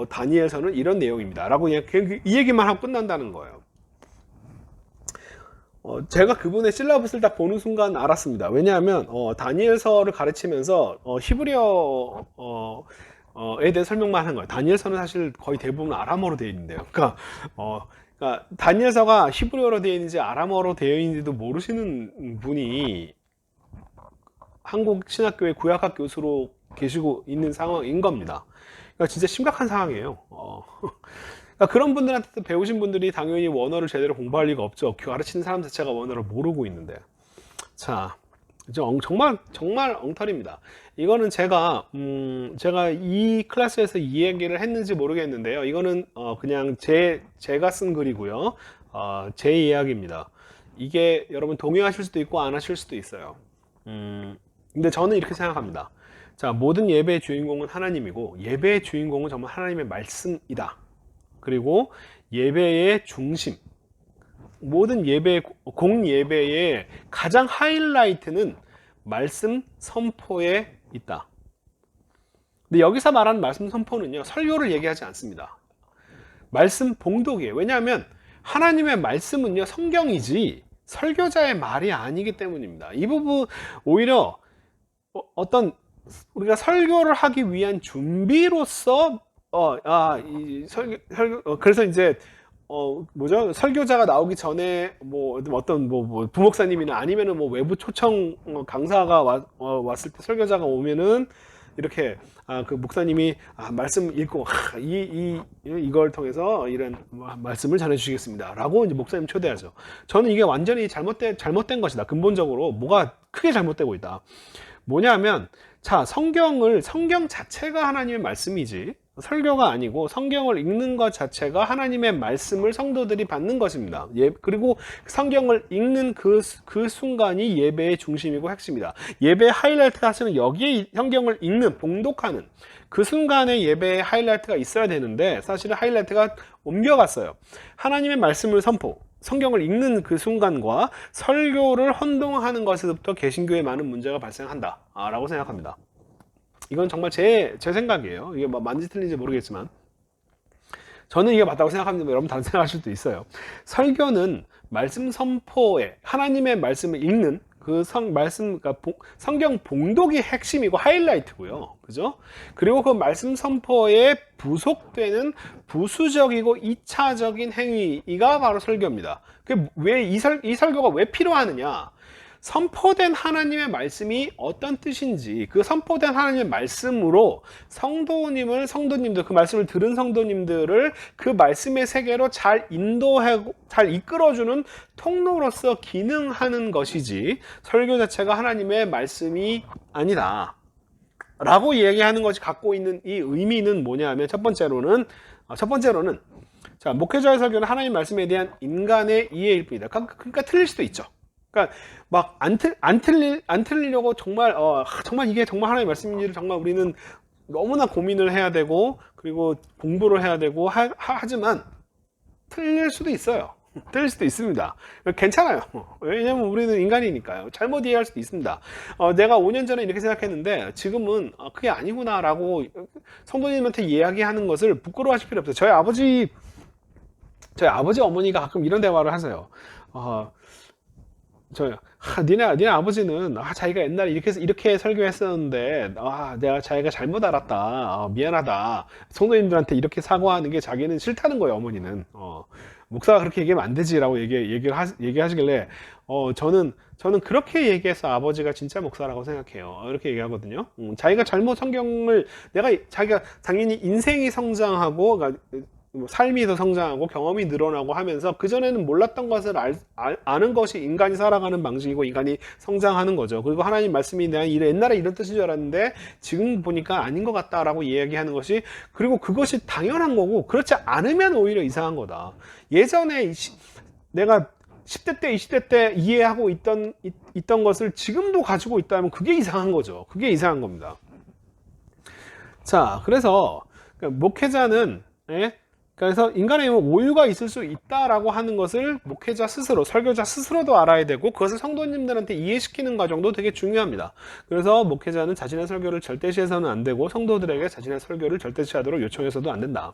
S1: 다니엘서는 이런 내용입니다 라고 그냥 이 얘기만 하고 끝난다는 거예요. 제가 그분의 실라부스를 딱 보는 순간 알았습니다. 왜냐하면 다니엘서를 가르치면서 히브리어에 대해 설명만 하는 거예요. 다니엘서는 사실 거의 대부분 아람어로 되어 있는데요. 그러니까 다니엘서가 히브리어로 되어 있는지 아람어로 되어 있는지도 모르시는 분이 한국 신학교의 구약학 교수로 계시고 있는 상황인 겁니다. 그러니까 진짜 심각한 상황이에요. 그러니까 그런 분들한테 배우신 분들이 당연히 원어를 제대로 공부할 리가 없죠. 가르치는 사람 자체가 원어를 모르고 있는데. 자, 정말 엉터리입니다. 이거는 제가 이 클래스에서 이 얘기를 했는지 모르겠는데요. 이거는 그냥 제가 쓴 글이고요. 제 이야기입니다. 이게 여러분 동의하실 수도 있고 안 하실 수도 있어요. 근데 저는 이렇게 생각합니다. 자, 모든 예배의 주인공은 하나님이고 예배의 주인공은 정말 하나님의 말씀이다. 그리고 예배의 중심, 모든 공예배의 가장 하이라이트는 말씀 선포에 있다. 근데 여기서 말하는 말씀 선포는요, 설교를 얘기하지 않습니다. 말씀 봉독이에요. 왜냐하면 하나님의 말씀은요, 성경이지 설교자의 말이 아니기 때문입니다. 이 부분 오히려 우리가 설교를 하기 위한 준비로서 그래서 이제 설교자가 나오기 전에 부목사님이나 아니면은 외부 초청 강사가 왔을 때 설교자가 오면은 이렇게 그 목사님이 말씀 읽고 이걸 통해서 이런 말씀을 전해 주시겠습니다 라고 이제 목사님 초대하죠. 저는 이게 완전히 잘못된 것이다. 근본적으로 뭐가 크게 잘못되고 있다. 뭐냐면 성경 자체가 하나님의 말씀이지 설교가 아니고 성경을 읽는 것 자체가 하나님의 말씀을 성도들이 받는 것입니다. 그리고 성경을 읽는 그 순간이 예배의 중심이고 핵심이다. 예배의 하이라이트가 사실은 여기에 성경을 읽는, 봉독하는 그 순간에 예배의 하이라이트가 있어야 되는데 사실은 하이라이트가 옮겨갔어요. 하나님의 말씀을 성경을 읽는 그 순간과 설교를 혼동하는 것에서부터 개신교에 많은 문제가 발생한다 라고 생각합니다. 이건 정말 제 생각이에요. 이게 맞는지 틀린지 모르겠지만 저는 이게 맞다고 생각합니다. 여러분 다른 생각하실 수도 있어요. 설교는 말씀 선포에 하나님의 말씀을 읽는 그 그러니까 성경 봉독이 핵심이고 하이라이트고요. 그죠? 그리고 그 말씀 선포에 부속되는 부수적이고 2차적인 행위가 바로 설교입니다. 왜 이 설교가 왜 필요하느냐? 선포된 하나님의 말씀이 어떤 뜻인지 그 선포된 하나님의 말씀으로 성도님들 그 말씀을 들은 성도님들을 그 말씀의 세계로 잘 인도하고 잘 이끌어주는 통로로서 기능하는 것이지 설교 자체가 하나님의 말씀이 아니다 라고 얘기하는 것이 갖고 있는 이 의미는 뭐냐 하면 첫 번째로는 자, 목회자의 설교는 하나님 말씀에 대한 인간의 이해일 뿐이다. 그러니까 틀릴 수도 있죠. 그러니까 막 안 틀리려고 정말 이게 정말 하나님의 말씀인지를 정말 우리는 너무나 고민을 해야 되고 그리고 공부를 해야 되고 하지만 틀릴 수도 있어요. 틀릴 수도 있습니다. 괜찮아요. 왜냐면 우리는 인간이니까요. 잘못 이해할 수도 있습니다. 내가 5년 전에 이렇게 생각했는데 지금은 그게 아니구나라고 성도님한테 이야기하는 것을 부끄러워하실 필요 없어요. 저희 아버지 어머니가 가끔 이런 대화를 하세요. 니네 아버지는 자기가 옛날에 이렇게 설교했었는데 자기가 잘못 알았다. 미안하다. 성도님들한테 이렇게 사과하는 게 자기는 싫다는 거예요. 어머니는 목사가 그렇게 얘기하면 안 되지라고 얘기하시길래 저는 그렇게 얘기해서 아버지가 진짜 목사라고 생각해요. 이렇게 얘기하거든요. 자기가 잘못 성경을 자기가 당연히 인생이 성장하고 그러니까 삶이 더 성장하고 경험이 늘어나고 하면서 그전에는 몰랐던 것을 아는 것이 인간이 살아가는 방식이고 인간이 성장하는 거죠. 그리고 하나님 말씀이 내가 옛날에 이런 뜻인 줄 알았는데 지금 보니까 아닌 것 같다라고 이야기하는 것이, 그리고 그것이 당연한 거고 그렇지 않으면 오히려 이상한 거다. 예전에 내가 10대 때 20대 때 이해하고 있던 것을 지금도 가지고 있다면 그게 이상한 거죠. 그게 이상한 겁니다. 자, 그래서 목회자는, 예? 그래서 인간의 오류가 있을 수 있다라고 하는 것을 목회자 스스로, 설교자 스스로도 알아야 되고 그것을 성도님들한테 이해시키는 과정도 되게 중요합니다. 그래서 목회자는 자신의 설교를 절대시해서는 안 되고 성도들에게 자신의 설교를 절대시하도록 요청해서도 안 된다.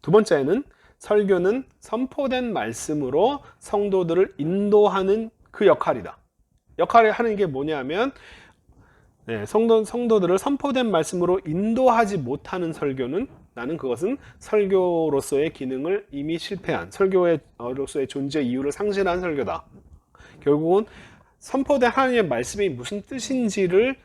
S1: 두 번째는 설교는 선포된 말씀으로 성도들을 인도하는 그 역할이다. 역할을 하는 게 뭐냐면, 네, 성도들을 선포된 말씀으로 인도하지 못하는 설교는, 나는 그것은 설교로서의 기능을 이미 실패한, 설교로서의 존재 이유를 상실한 설교다. 결국은 선포된 하나님의 말씀이 무슨 뜻인지를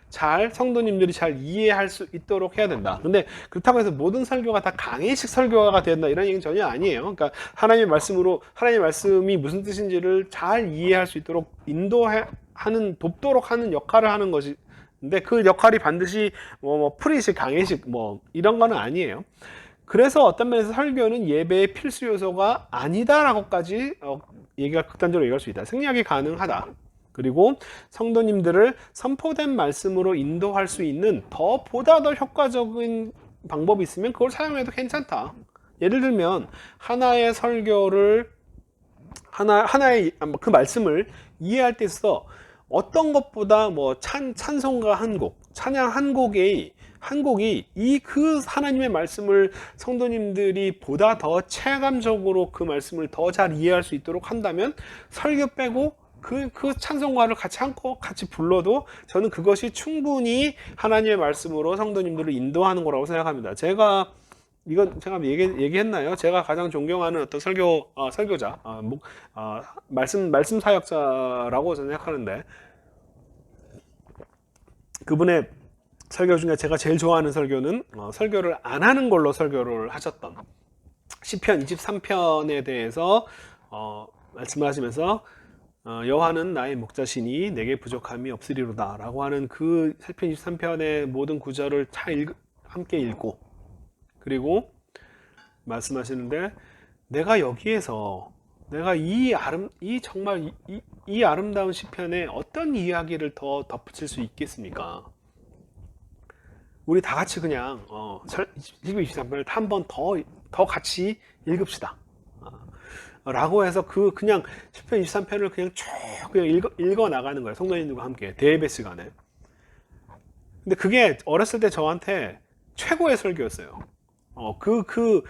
S1: 성도님들이 잘 이해할 수 있도록 해야 된다. 근데 그렇다고 해서 모든 설교가 다 강의식 설교가 된다 이런 얘기는 전혀 아니에요. 그러니까 하나님의 말씀이 무슨 뜻인지를 잘 이해할 수 있도록 돕도록 하는 역할을 하는 것이, 근데 그 역할이 반드시 프리식, 강의식 이런 거는 아니에요. 그래서 어떤 면에서 설교는 예배의 필수 요소가 아니다라고까지 극단적으로 얘기할 수 있다. 생략이 가능하다. 그리고 성도님들을 선포된 말씀으로 인도할 수 있는 보다 더 효과적인 방법이 있으면 그걸 사용해도 괜찮다. 예를 들면 하나의 설교를 하나의 그 말씀을 이해할 때 있어 어떤 것보다 찬송가 한 곡, 찬양 한 곡이 그 하나님의 말씀을 성도님들이 보다 더 체감적으로 그 말씀을 더 잘 이해할 수 있도록 한다면 설교 빼고 그 찬송가를 같이 불러도 저는 그것이 충분히 하나님의 말씀으로 성도님들을 인도하는 거라고 생각합니다. 제가 얘기했나요? 제가 가장 존경하는 어떤 설교자, 말씀 사역자라고 저는 생각하는데, 그분의 설교 중에 제가 제일 좋아하는 설교는 설교를 안 하는 걸로 설교를 하셨던 시편 23편에 대해서 말씀을 하시면서 여호와는 나의 목자시니 내게 부족함이 없으리로다 라고 하는 그 시편 23편의 모든 구절을 함께 읽고, 그리고 말씀하시는데 내가 여기에서 이 아름다운 시편에 어떤 이야기를 더 덧붙일 수 있겠습니까? 우리 다 같이 그냥 시편 23편을 한 번 더 같이 읽읍시다. 라고 해서 그냥 시편 23편을 그냥 읽어 나가는 거예요. 성도님들과 함께 대예배 시간에. 근데 그게 어렸을 때 저한테 최고의 설교였어요. 그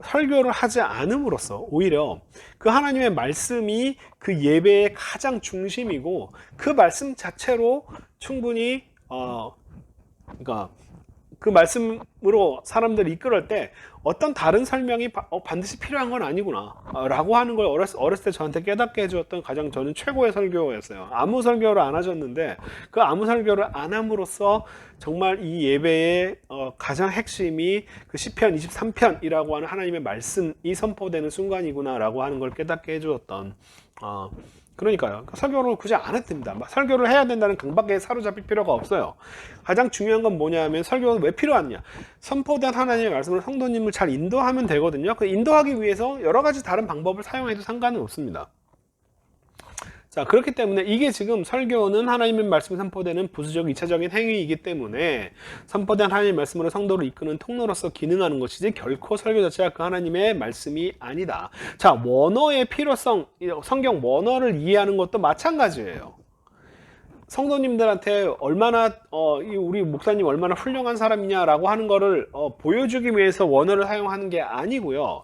S1: 설교를 하지 않음으로써 오히려 그 하나님의 말씀이 그 예배의 가장 중심이고 그 말씀 자체로 충분히 그러니까 그 말씀으로 사람들을 이끌을 때 어떤 다른 설명이 반드시 필요한 건 아니구나 라고 하는 걸 어렸을 때 저한테 깨닫게 해주었던 가장 저는 최고의 설교였어요. 아무 설교를 안 하셨는데 그 아무 설교를 안 함으로써 정말 이 예배의 가장 핵심이 그 시편 23편이라고 하는 하나님의 말씀이 선포되는 순간이구나 라고 하는 걸 깨닫게 해주었던 그러니까요. 설교를 굳이 안 해도 됩니다. 설교를 해야 된다는 강박에 사로잡힐 필요가 없어요. 가장 중요한 건 뭐냐면 설교가 왜 필요하냐. 선포된 하나님의 말씀을 성도님을 잘 인도하면 되거든요. 그 인도하기 위해서 여러 가지 다른 방법을 사용해도 상관은 없습니다. 자, 그렇기 때문에 이게 지금 설교는 하나님의 말씀이 선포되는 부수적 2차적인 행위이기 때문에 선포된 하나님의 말씀으로 성도를 이끄는 통로로서 기능하는 것이지 결코 설교 자체가 그 하나님의 말씀이 아니다. 자, 원어의 필요성, 성경 원어를 이해하는 것도 마찬가지예요. 성도님들한테 얼마나 우리 목사님 얼마나 훌륭한 사람이냐라고 하는 거를 보여주기 위해서 원어를 사용하는 게 아니고요.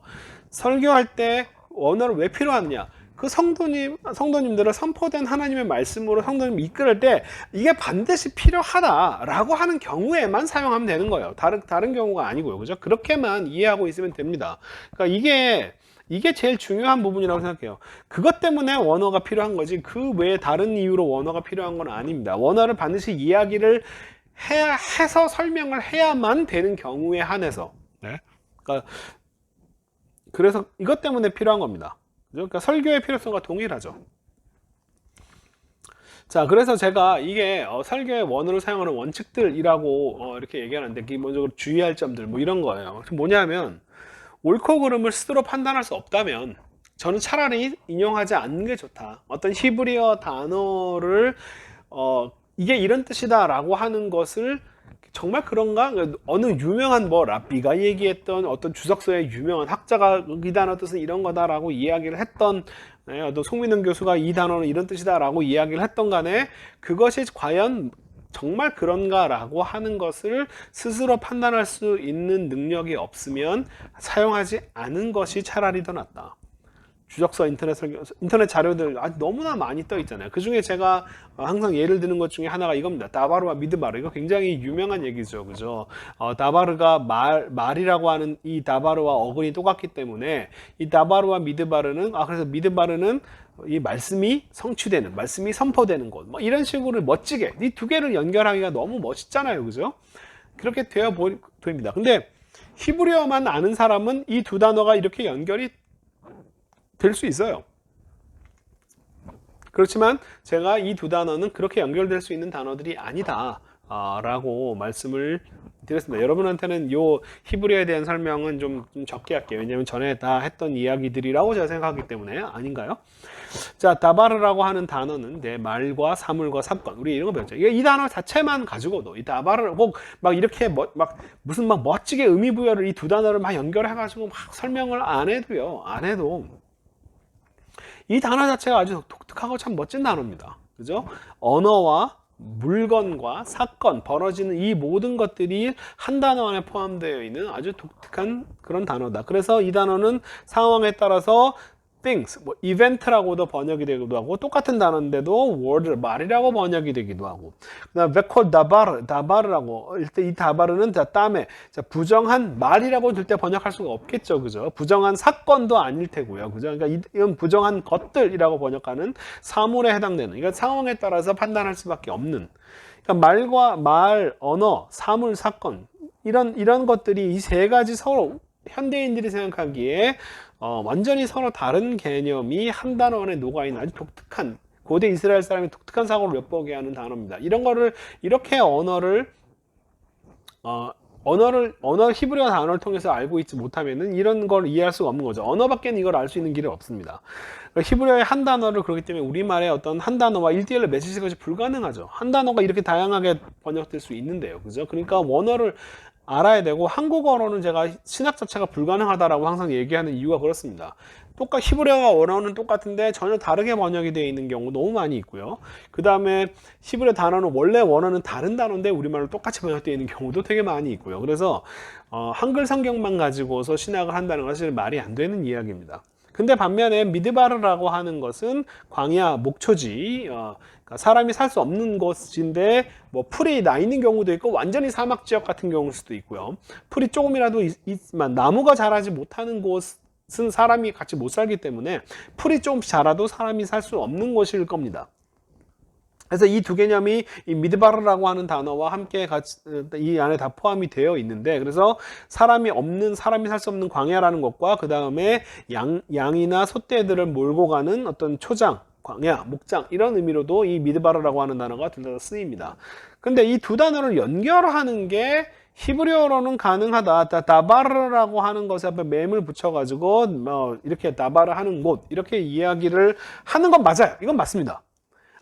S1: 설교할 때 원어를 왜 필요하느냐? 그 성도님들을 선포된 하나님의 말씀으로 성도님을 이끌을 때 이게 반드시 필요하다라고 하는 경우에만 사용하면 되는 거예요. 다른 경우가 아니고요. 그죠? 그렇게만 이해하고 있으면 됩니다. 그러니까 이게 제일 중요한 부분이라고 생각해요. 그것 때문에 원어가 필요한 거지 그 외에 다른 이유로 원어가 필요한 건 아닙니다. 원어를 반드시 이야기를 해서 설명을 해야만 되는 경우에 한해서. 네? 그러니까 그래서 이것 때문에 필요한 겁니다. 그러니까 설교의 필요성과 동일하죠. 자, 그래서 제가 이게 설교의 원어를 사용하는 원칙들이라고 이렇게 얘기하는데, 기본적으로 주의할 점들 뭐 이런 거예요. 뭐냐면 옳고 그름을 스스로 판단할 수 없다면 저는 차라리 인용하지 않는 게 좋다. 어떤 히브리어 단어를 이게 이런 뜻이다라고 하는 것을 정말 그런가? 어느 유명한 뭐 랍비가 얘기했던 어떤 주석서의 유명한 학자가 이 단어 뜻은 이런 거다라고 이야기를 했던, 어떤 송민은 교수가 이 단어는 이런 뜻이다라고 이야기를 했던 간에 그것이 과연 정말 그런가라고 하는 것을 스스로 판단할 수 있는 능력이 없으면 사용하지 않은 것이 차라리 더 낫다. 주적서 인터넷 자료들 너무나 많이 떠 있잖아요. 그 중에 제가 항상 예를 드는 것 중에 하나가 이겁니다. 다바르와 미드바르. 이거 굉장히 유명한 얘기죠. 그죠? 다바르가 말이라고 하는 이 다바르와 어근이 똑같기 때문에 이 다바르와 미드바르는, 그래서 미드바르는 이 말씀이 성취되는, 말씀이 선포되는 곳. 뭐 이런 식으로 멋지게 이 두 개를 연결하기가 너무 멋있잖아요. 그죠? 그렇게 되어 보입니다. 근데 히브리어만 아는 사람은 이 두 단어가 이렇게 연결이 될 수 있어요. 그렇지만 제가 이 두 단어는 그렇게 연결될 수 있는 단어들이 아니다 라고 말씀을 드렸습니다. 여러분한테는 요 히브리어에 대한 설명은 좀 적게 할게요. 왜냐하면 전에 다 했던 이야기들이라고 제가 생각하기 때문에. 아닌가요? 자, 다바르라고 하는 단어는 말과 사물과 사건, 우리 이런 거 배웠죠. 이 단어 자체만 가지고도 이 다바르를 꼭 막 이렇게 무슨 막 멋지게 의미 부여를 이 두 단어를 막 연결해 가지고 막 설명을 안 해도 이 단어 자체가 아주 독특하고 참 멋진 단어입니다. 그죠? 언어와 물건과 사건, 벌어지는 이 모든 것들이 한 단어 안에 포함되어 있는 아주 독특한 그런 단어다. 그래서 이 단어는 상황에 따라서 things, 뭐 이벤트라고도 번역이 되기도 하고, 똑같은 단어인데도 word, 말이라고 번역이 되기도 하고, 그다음 베콜 다바르라고 할 때 이 다바르는 땀에 부정한 말이라고 절대 번역할 수가 없겠죠. 그죠? 부정한 사건도 아닐 테고요. 그죠? 그러니까 이건 부정한 것들이라고 번역하는 사물에 해당되는, 그러니까 상황에 따라서 판단할 수밖에 없는, 그러니까 말, 언어, 사물, 사건, 이런 것들이 이 세 가지 서로 현대인들이 생각하기에 완전히 서로 다른 개념이 한 단어 안에 녹아있는 아주 독특한, 고대 이스라엘 사람이 독특한 사고를 엿보게 하는 단어입니다. 이런 거를 이렇게 언어를 히브리어 단어를 통해서 알고 있지 못하면은 이런 걸 이해할 수가 없는 거죠. 언어밖에는 이걸 알 수 있는 길이 없습니다. 히브리어의 한 단어를, 그렇기 때문에 우리말의 어떤 한 단어와 1대1로 맺으시는 것이 불가능하죠. 한 단어가 이렇게 다양하게 번역될 수 있는데요. 그죠? 그러니까 원어를 알아야 되고, 한국어로는 제가 신학 자체가 불가능하다라고 항상 얘기하는 이유가 그렇습니다. 히브리어와 원어는 똑같은데 전혀 다르게 번역이 되어 있는 경우 너무 많이 있고요. 그 다음에 히브리어 단어는 원래 원어는 다른 단어인데 우리말로 똑같이 번역되어 있는 경우도 되게 많이 있고요. 그래서 한글 성경만 가지고서 신학을 한다는 것은 사실 말이 안 되는 이야기입니다. 근데 반면에 미드바르라고 하는 것은 광야, 목초지, 그러니까 사람이 살 수 없는 곳인데 뭐 풀이 나 있는 경우도 있고 완전히 사막 지역 같은 경우일 수도 있고요. 풀이 조금이라도 있지만 나무가 자라지 못하는 곳은 사람이 같이 못 살기 때문에 풀이 조금씩 자라도 사람이 살 수 없는 곳일 겁니다. 그래서 이 두 개념이 이 미드바르라고 하는 단어와 함께 같이 이 안에 다 포함이 되어 있는데, 그래서 사람이 살 수 없는 광야라는 것과 그 다음에 양이나 소떼들을 몰고 가는 어떤 초장, 광야, 목장, 이런 의미로도 이 미드바르라고 하는 단어가 둘 다 쓰입니다. 근데 이 두 단어를 연결하는 게 히브리어로는 가능하다. 다바르라고 하는 것에 앞에 맴을 붙여가지고 이렇게 다바르 하는 곳, 이렇게 이야기를 하는 건 맞아요. 이건 맞습니다.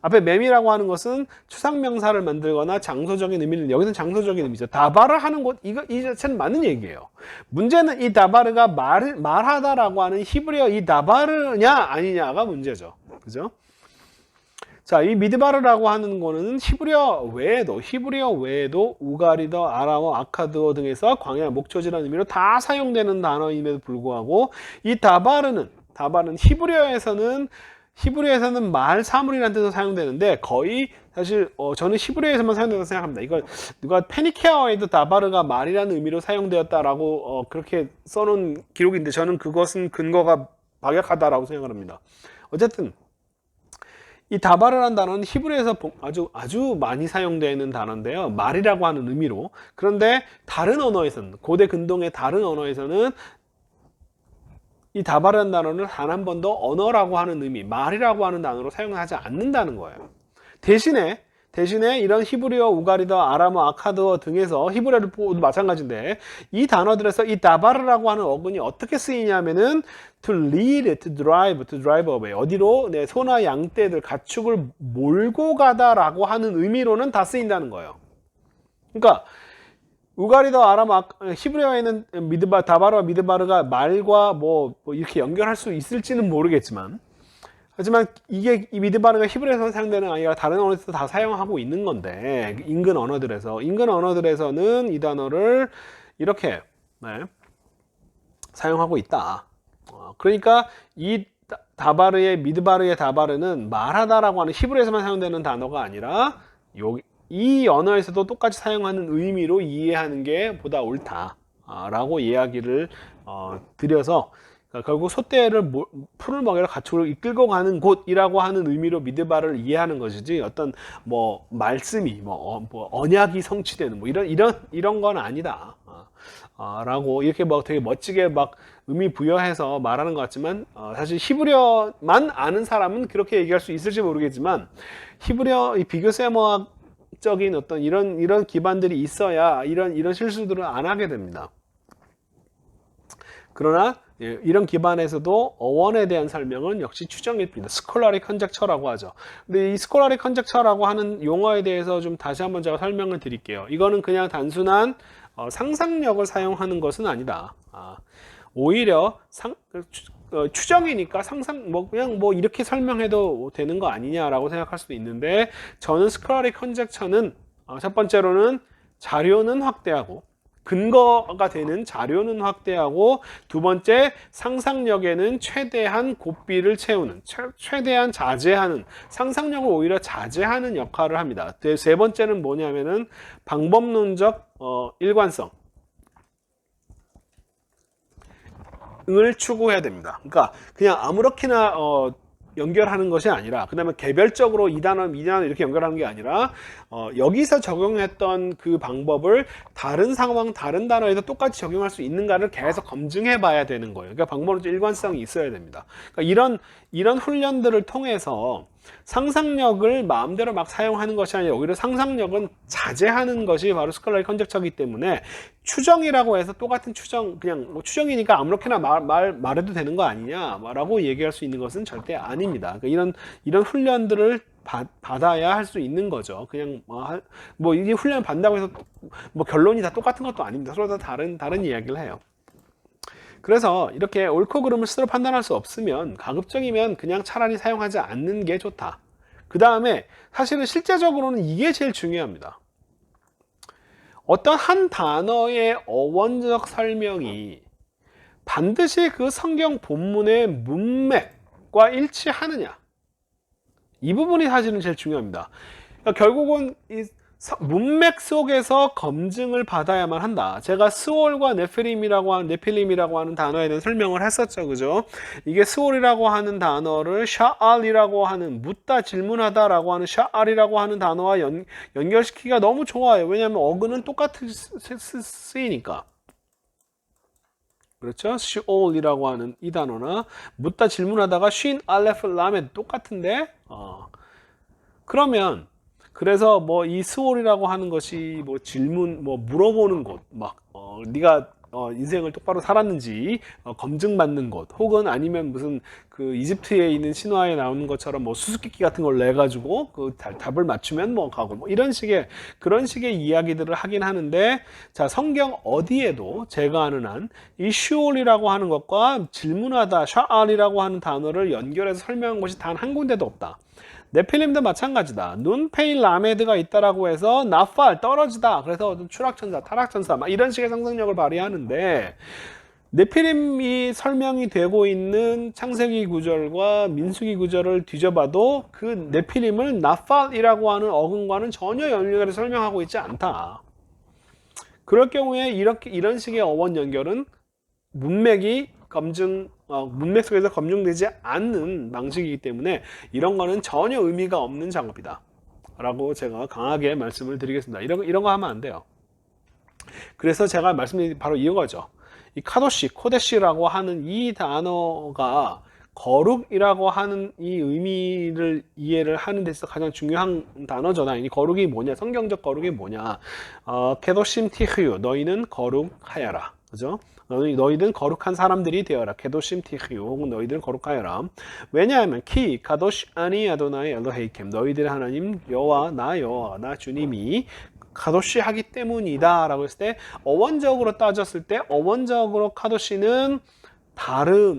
S1: 앞에 맴이라고 하는 것은 추상명사를 만들거나 장소적인 의미를, 여기서는 장소적인 의미죠. 다바르 하는 곳, 이 자체는 맞는 얘기예요. 문제는 이 다바르가 말하다라고 하는 히브리어 이 다바르냐 아니냐가 문제죠. 그죠? 자, 이 미드바르라고 하는 거는 히브리어 외에도 우가리더, 아람어, 아카드어 등에서 광야, 목초지라는 의미로 다 사용되는 단어임에도 불구하고, 이 다바르는 히브리어에서는 말, 사물이라는 뜻으로 사용되는데, 거의 사실 저는 히브리어에서만 사용된다고 생각합니다. 이걸 누가 페니케아어에도 다바르가 말이라는 의미로 사용되었다라고 그렇게 써놓은 기록인데, 저는 그것은 근거가 박약하다라고 생각을 합니다. 어쨌든 이 다바르라는 단어는 히브리어에서 아주 많이 사용되는 단어인데요. 말이라고 하는 의미로. 그런데 다른 언어에서는, 고대 근동의 다른 언어에서는 이 다바르라는 단어는 단 한 번도 언어라고 하는 의미, 말이라고 하는 단어로 사용하지 않는다는 거예요. 대신에 이런 히브리어, 우가리더, 아람어, 아카드어 등에서 히브리어도 마찬가지인데 이 단어들에서 이 다바르라고 하는 어근이 어떻게 쓰이냐면은 to lead, to drive away. 어디로? 내 소나 양떼들, 가축을 몰고 가다라고 하는 의미로는 다 쓰인다는 거예요. 그러니까 우가리더, 아람어, 히브리어에는 다바르와 미드바르가 말과 뭐 이렇게 연결할 수 있을지는 모르겠지만, 하지만 이게 이 미드바르가 히브리어에서 사용되는 아니라 다른 언어에서 다 사용하고 있는 건데, 인근 언어들에서는 이 단어를 이렇게 사용하고 있다. 그러니까 이 다바르의 미드바르의 다바르는 말하다라고 하는 히브리어에서만 사용되는 단어가 아니라 이 언어에서도 똑같이 사용하는 의미로 이해하는 게 보다 옳다라고 이야기를 드려서, 그러니까 결국 소떼를 풀을 먹이러 가축을 이끌고 가는 곳이라고 하는 의미로 미드바를 이해하는 것이지 어떤 뭐 말씀이 뭐 언약이 성취되는 뭐 이런 건 아니다. 라고 이렇게 뭐 되게 멋지게 막 의미 부여해서 말하는 것 같지만, 사실 히브리어만 아는 사람은 그렇게 얘기할 수 있을지 모르겠지만, 히브리어 이 비교 세모학적인 어떤 이런 기반들이 있어야 이런 실수들을 안 하게 됩니다. 그러나 이런 기반에서도 어원에 대한 설명은 역시 추정입니다. 스콜라릭 컨젝처라고 하죠. 근데 이 스콜라릭 컨젝처라고 하는 용어에 대해서 좀 다시 한번 제가 설명을 드릴게요. 이거는 그냥 단순한 상상력을 사용하는 것은 아니다. 오히려 추정이니까 그냥 이렇게 설명해도 되는 거 아니냐라고 생각할 수도 있는데, 저는 스콜라릭 컨젝처는 첫 번째로는 자료는 확대하고, 근거가 되는 자료는 확대하고, 두 번째 상상력에는 최대한 고삐를 채우는, 최대한 자제하는, 상상력을 오히려 자제하는 역할을 합니다. 세 번째는 뭐냐면은 방법론적 일관성 을 추구해야 됩니다. 그러니까 그냥 아무렇게나 연결하는 것이 아니라, 그 다음에 개별적으로 이 단어 이렇게 연결하는 게 아니라, 여기서 적용했던 그 방법을 다른 상황, 다른 단어에도 똑같이 적용할 수 있는가를 계속 검증해 봐야 되는 거예요. 그러니까 방법론적 일관성이 있어야 됩니다. 그러니까 이런 훈련들을 통해서 상상력을 마음대로 막 사용하는 것이 아니라 오히려 상상력은 자제하는 것이 바로 스콜라릭 컨젝처이기 때문에, 추정이라고 해서 똑같은 추정, 그냥 뭐 추정이니까 아무렇게나 말해도 되는 거 아니냐라고 얘기할 수 있는 것은 절대 아닙니다. 그러니까 이런 훈련들을 받아야 할 수 있는 거죠. 그냥 이 훈련 받는다고 해서 뭐 결론이 다 똑같은 것도 아닙니다. 서로 다 다른 이야기를 해요. 그래서 이렇게 옳고 그름을 스스로 판단할 수 없으면, 가급적이면 그냥 차라리 사용하지 않는 게 좋다. 그 다음에 사실은 실제적으로는 이게 제일 중요합니다. 어떤 한 단어의 어원적 설명이 반드시 그 성경 본문의 문맥과 일치하느냐, 이 부분이 사실은 제일 중요합니다. 그러니까 결국은 이 문맥 속에서 검증을 받아야만 한다. 제가 스올과 네필림이라고 하는 단어에 대한 설명을 했었죠. 그죠? 이게 스올이라고 하는 단어를 샤알이라고 하는, 묻다 질문하다라고 하는 샤알이라고 하는 단어와 연결시키기가 너무 좋아요. 왜냐하면 어근은 똑같이 쓰이니까. 그렇죠? 시올이라고 하는 이 단어나 묻다 질문하다가 쉰 알레프 라메 똑같은데, 그러면 그래서 뭐 이 스올이라고 하는 것이 뭐 질문, 물어보는 곳, 네가 인생을 똑바로 살았는지 검증받는 곳, 혹은 아니면 무슨 그 이집트에 있는 신화에 나오는 것처럼 뭐 수수께끼 같은 걸 내 가지고 그 답을 맞추면 가고 그런 식의 이야기들을 하긴 하는데, 자, 성경 어디에도 제가 아는 한 이 슈올이라고 하는 것과 질문하다, 샤알이라고 하는 단어를 연결해서 설명한 것이 단 한 군데도 없다. 네필림도 마찬가지다. 눈, 페일, 라메드가 있다라고 해서 나팔, 떨어지다. 그래서 추락천사, 타락천사, 이런 식의 상상력을 발휘하는데, 네필림이 설명이 되고 있는 창세기 구절과 민수기 구절을 뒤져봐도 그 네필림을 나팔이라고 하는 어근과는 전혀 연결해서 설명하고 있지 않다. 그럴 경우에 이런 식의 어원 연결은 문맥 속에서 검증되지 않는 방식이기 때문에 이런 거는 전혀 의미가 없는 작업이다 라고 제가 강하게 말씀을 드리겠습니다. 이런 거 하면 안 돼요. 그래서 제가 말씀드린 바로 이거죠. 이 카도시, 코데시라고 하는 이 단어가 거룩이라고 하는 이 의미를 이해를 하는 데 있어서 가장 중요한 단어잖아. 이 거룩이 뭐냐? 성경적 거룩이 뭐냐? 케도심 티흐유, 너희는 거룩하여라. 그죠? 너희는 거룩한 사람들이 되어라. 케도심 티흐유, 혹은 너희들은 거룩하여라. 왜냐하면 키 카도시 아니 아도나이 엘로헤이켐, 너희들의 하나님 여호와 나 주님이 카도시 하기 때문이다 라고 했을 때, 어원적으로 따졌을 때 어원적으로 카도시는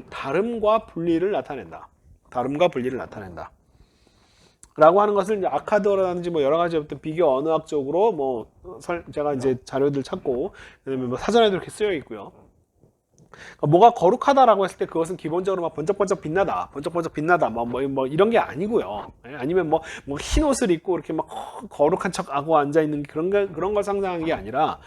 S1: 다름과 분리를 나타낸다. 다름과 분리를 나타낸다. 라고 하는 것을 이제 아카드라든지 뭐 여러 가지 어떤 비교 언어학적으로 뭐 제가 이제 자료들 찾고, 그다음에 뭐 사전에도 이렇게 쓰여 있고요. 그러니까 뭐가 거룩하다라고 했을 때 그것은 기본적으로 막 번쩍번쩍 빛나다, 뭐 이런 게 아니고요. 아니면 뭐 흰 옷을 입고 이렇게 막 거룩한 척하고 앉아 있는 그런 걸 상상하는 게 아니라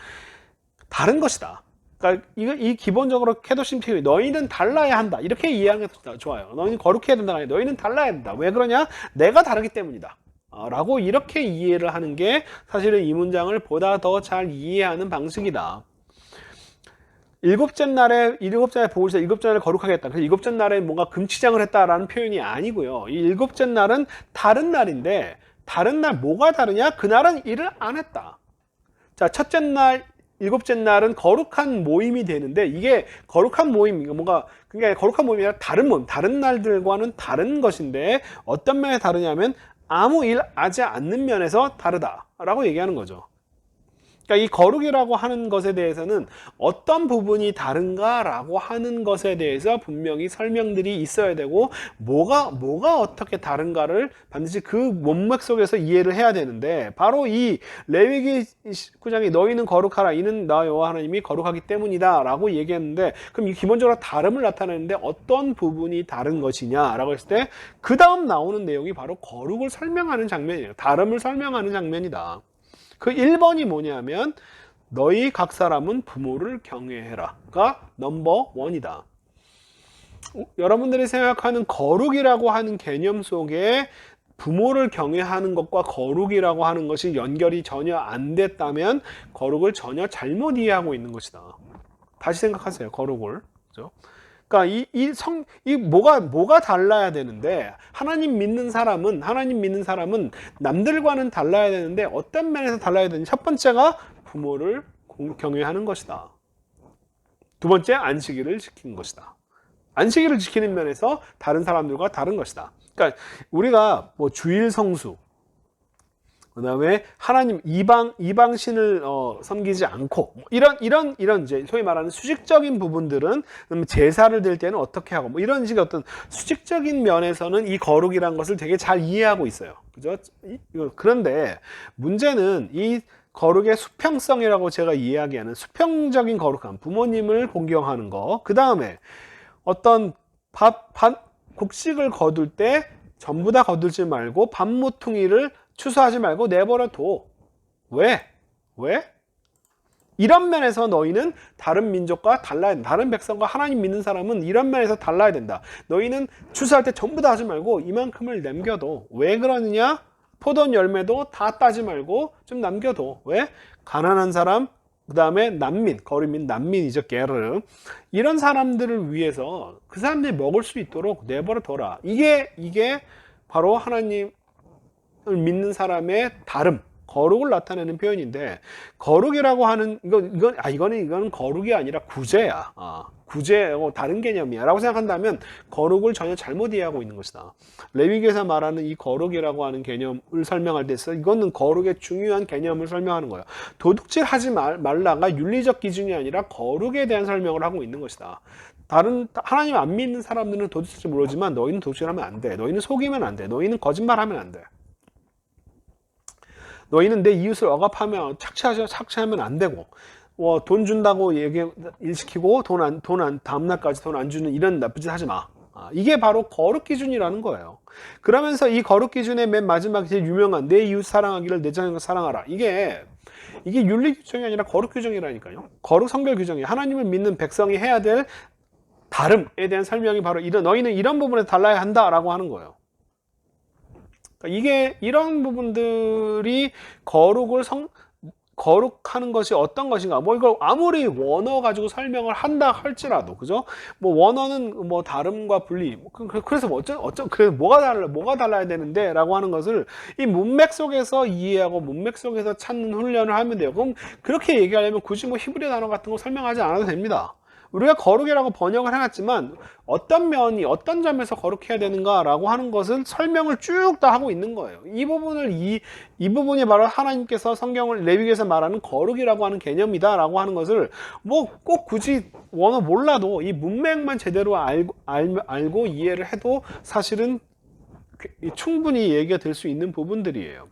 S1: 다른 것이다. 그러니까 이 기본적으로 케도심 피우, 너희는 달라야 한다, 이렇게 이해하는 게 좋아요. 너희는 거룩해야 된다, 너희는 달라야 된다. 왜 그러냐? 내가 다르기 때문이다 라고 이렇게 이해를 하는 게 사실은 이 문장을 보다 더 잘 이해하는 방식이다. 일곱째 날에 보호자 일곱째 날을 거룩하게 했다. 그래서 일곱째 날에 뭔가 금치장을 했다라는 표현이 아니고요. 이 일곱째 날은 다른 날인데, 다른 날 뭐가 다르냐? 그날은 일을 안 했다. 자, 첫째 날, 일곱째 날은 거룩한 모임이 되는데, 이게 거룩한 모임, 뭔가, 그러니까 거룩한 모임이 아니라 다른 모임, 다른 날들과는 다른 것인데, 어떤 면에 다르냐면, 아무 일 하지 않는 면에서 다르다라고 얘기하는 거죠. 그러니까 이 거룩이라고 하는 것에 대해서는 어떤 부분이 다른가라고 하는 것에 대해서 분명히 설명들이 있어야 되고, 뭐가 어떻게 다른가를 반드시 그 문맥 속에서 이해를 해야 되는데, 바로 이 레위기 19장이 너희는 거룩하라, 이는 나 여호와 하나님이 거룩하기 때문이다 라고 얘기했는데, 그럼 이 기본적으로 다름을 나타내는데 어떤 부분이 다른 것이냐라고 했을 때, 그 다음 나오는 내용이 바로 거룩을 설명하는 장면이에요. 다름을 설명하는 장면이다. 그 1번이 뭐냐면, 너희 각 사람은 부모를 경외해라가 넘버 1이다. 여러분들이 생각하는 거룩이라고 하는 개념 속에 부모를 경외하는 것과 거룩이라고 하는 것이 연결이 전혀 안 됐다면 거룩을 전혀 잘못 이해하고 있는 것이다. 다시 생각하세요. 거룩을. 그죠? 그러니까 뭐가 달라야 되는데, 하나님 믿는 사람은 남들과는 달라야 되는데, 어떤 면에서 달라야 되는지, 첫 번째가 부모를 경외하는 것이다. 두 번째, 안식일을 지키는 것이다. 안식일을 지키는 면에서 다른 사람들과 다른 것이다. 그러니까 우리가 뭐 주일 성수, 그 다음에 하나님 이방신을 섬기지 않고, 이런 이제 소위 말하는 수직적인 부분들은, 제사를 드릴 때는 어떻게 하고, 뭐 이런 식의 어떤 수직적인 면에서는 이 거룩이라는 것을 되게 잘 이해하고 있어요. 그죠? 그런데 문제는 이 거룩의 수평성이라고 제가 이야기하는 수평적인 거룩함, 부모님을 공경하는 거, 그 다음에 어떤 곡식을 거둘 때 전부 다 거두지 말고 밥 모퉁이를 추수하지 말고 내버려둬. 왜? 이런 면에서 너희는 다른 민족과 달라야 된다. 다른 백성과 하나님 믿는 사람은 이런 면에서 달라야 된다. 너희는 추수할 때 전부 다 하지 말고 이만큼을 남겨둬. 왜 그러느냐? 포도원 열매도 다 따지 말고 좀 남겨둬. 왜? 가난한 사람, 그 다음에 거류민, 난민이죠. 게르. 이런 사람들을 위해서 그 사람들이 먹을 수 있도록 내버려둬라. 이게 바로 하나님 믿는 사람의 다름, 거룩을 나타내는 표현인데, 거룩이라고 하는 이거는 거룩이 아니라 구제야. 구제, 다른 개념이야 라고 생각한다면 거룩을 전혀 잘못 이해하고 있는 것이다. 레위기에서 말하는 이 거룩이라고 하는 개념을 설명할 때 있어, 이거는 거룩의 중요한 개념을 설명하는 거예요. 도둑질 하지 말라가 윤리적 기준이 아니라 거룩에 대한 설명을 하고 있는 것이다. 하나님 안 믿는 사람들은 도둑질지 모르지만, 너희는 도둑질하면 안 돼. 너희는 속이면 안 돼. 너희는 거짓말하면 안 돼. 너희는 내 이웃을 억압하면 착취하면 안 되고, 돈 준다고 일 시키고 다음날까지 돈 안 주는 이런 나쁜 짓 하지 마. 이게 바로 거룩 기준이라는 거예요. 그러면서 이 거룩 기준의 맨 마지막에 제일 유명한 내 이웃 사랑하기를 내 자신과 사랑하라. 이게 윤리 규정이 아니라 거룩 규정이라니까요. 거룩 성결 규정이, 하나님을 믿는 백성이 해야 될 다름에 대한 설명이 바로 너희는 이런 부분에서 달라야 한다라고 하는 거예요. 그러니까 이런 부분들이 거룩하는 것이 어떤 것인가? 뭐 이걸 아무리 원어 가지고 설명을 한다 할지라도, 그죠? 뭐 원어는 뭐 다름과 분리. 그래서 뭐 그래서 뭐가 달라야 되는데라고 하는 것을 이 문맥 속에서 이해하고 문맥 속에서 찾는 훈련을 하면 돼요. 그럼 그렇게 얘기하려면 굳이 뭐 히브리 단어 같은 거 설명하지 않아도 됩니다. 우리가 거룩이라고 번역을 해놨지만 어떤 면이 어떤 점에서 거룩해야 되는가라고 하는 것을 설명을 쭉 다 하고 있는 거예요. 이 부분을 이 부분이 바로 하나님께서 성경을 레위기에서 말하는 거룩이라고 하는 개념이다라고 하는 것을 뭐 꼭 굳이 원어 몰라도 이 문맥만 제대로 알고 이해를 해도 사실은 충분히 얘기가 될 수 있는 부분들이에요.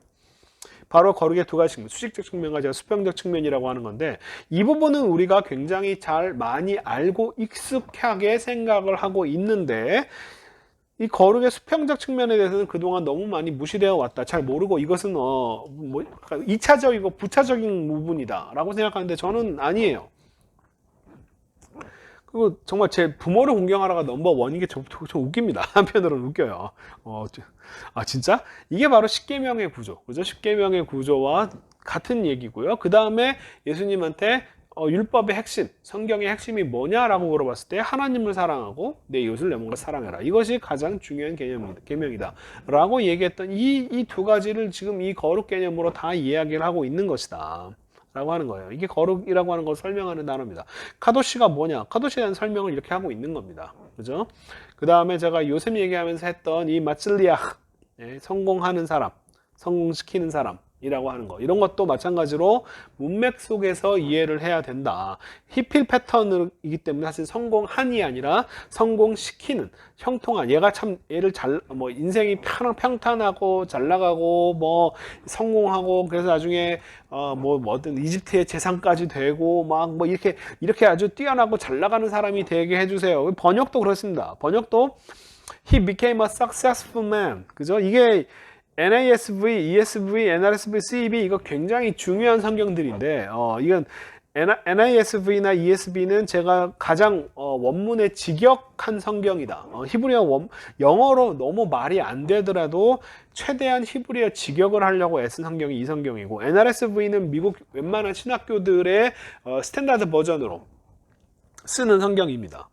S1: 바로 거룩의 두 가지 측면, 수직적 측면과 제가 수평적 측면이라고 하는 건데, 이 부분은 우리가 굉장히 잘 많이 알고 익숙하게 생각을 하고 있는데, 이 거룩의 수평적 측면에 대해서는 그동안 너무 많이 무시되어 왔다. 잘 모르고 이것은 뭐 2차적이고 부차적인 부분이다 라고 생각하는데 저는 아니에요. 그리고 정말 제 부모를 공경하라가 넘버원인 게 좀 웃깁니다. 한편으로는 웃겨요. 진짜? 이게 바로 십계명의 구조. 그죠? 십계명의 구조와 같은 얘기고요. 그 다음에 예수님한테 율법의 핵심, 성경의 핵심이 뭐냐라고 물어봤을 때 하나님을 사랑하고 내 이웃을 내 몸과 사랑해라. 이것이 가장 중요한 계명이다. 라고 얘기했던 이 두 가지를 지금 이 거룩 개념으로 다 이야기를 하고 있는 것이다. 라고 하는 거예요. 이게 거룩이라고 하는 걸 설명하는 단어입니다. 카도시가 뭐냐? 카도시에 대한 설명을 이렇게 하고 있는 겁니다. 그죠? 그 다음에 제가 요셉 얘기하면서 했던 이 마찔리아, 성공하는 사람, 성공시키는 사람, 이라고 하는 거, 이런 것도 마찬가지로 문맥 속에서 이해를 해야 된다. 히필 패턴이기 때문에 사실 성공한이 아니라 성공시키는, 형통한, 얘가 참 얘를 뭐 인생이 평탄하고 잘 나가고 뭐 성공하고 그래서 나중에 뭐든 이집트의 재상까지 되고 막 뭐 이렇게 아주 뛰어나고 잘 나가는 사람이 되게 해주세요. 번역도 그렇습니다. 번역도 He became a successful man. 그죠? 이게 NASV, ESV, NRSV, CEV 이거 굉장히 중요한 성경들인데 이건 NASV나 ESV는 제가 가장 원문에 직역한 성경이다. 히브리어 영어로 너무 말이 안 되더라도 최대한 히브리어 직역을 하려고 애쓴 성경이 이 성경이고, NRSV는 미국 웬만한 신학교들의 스탠다드 버전으로 쓰는 성경입니다.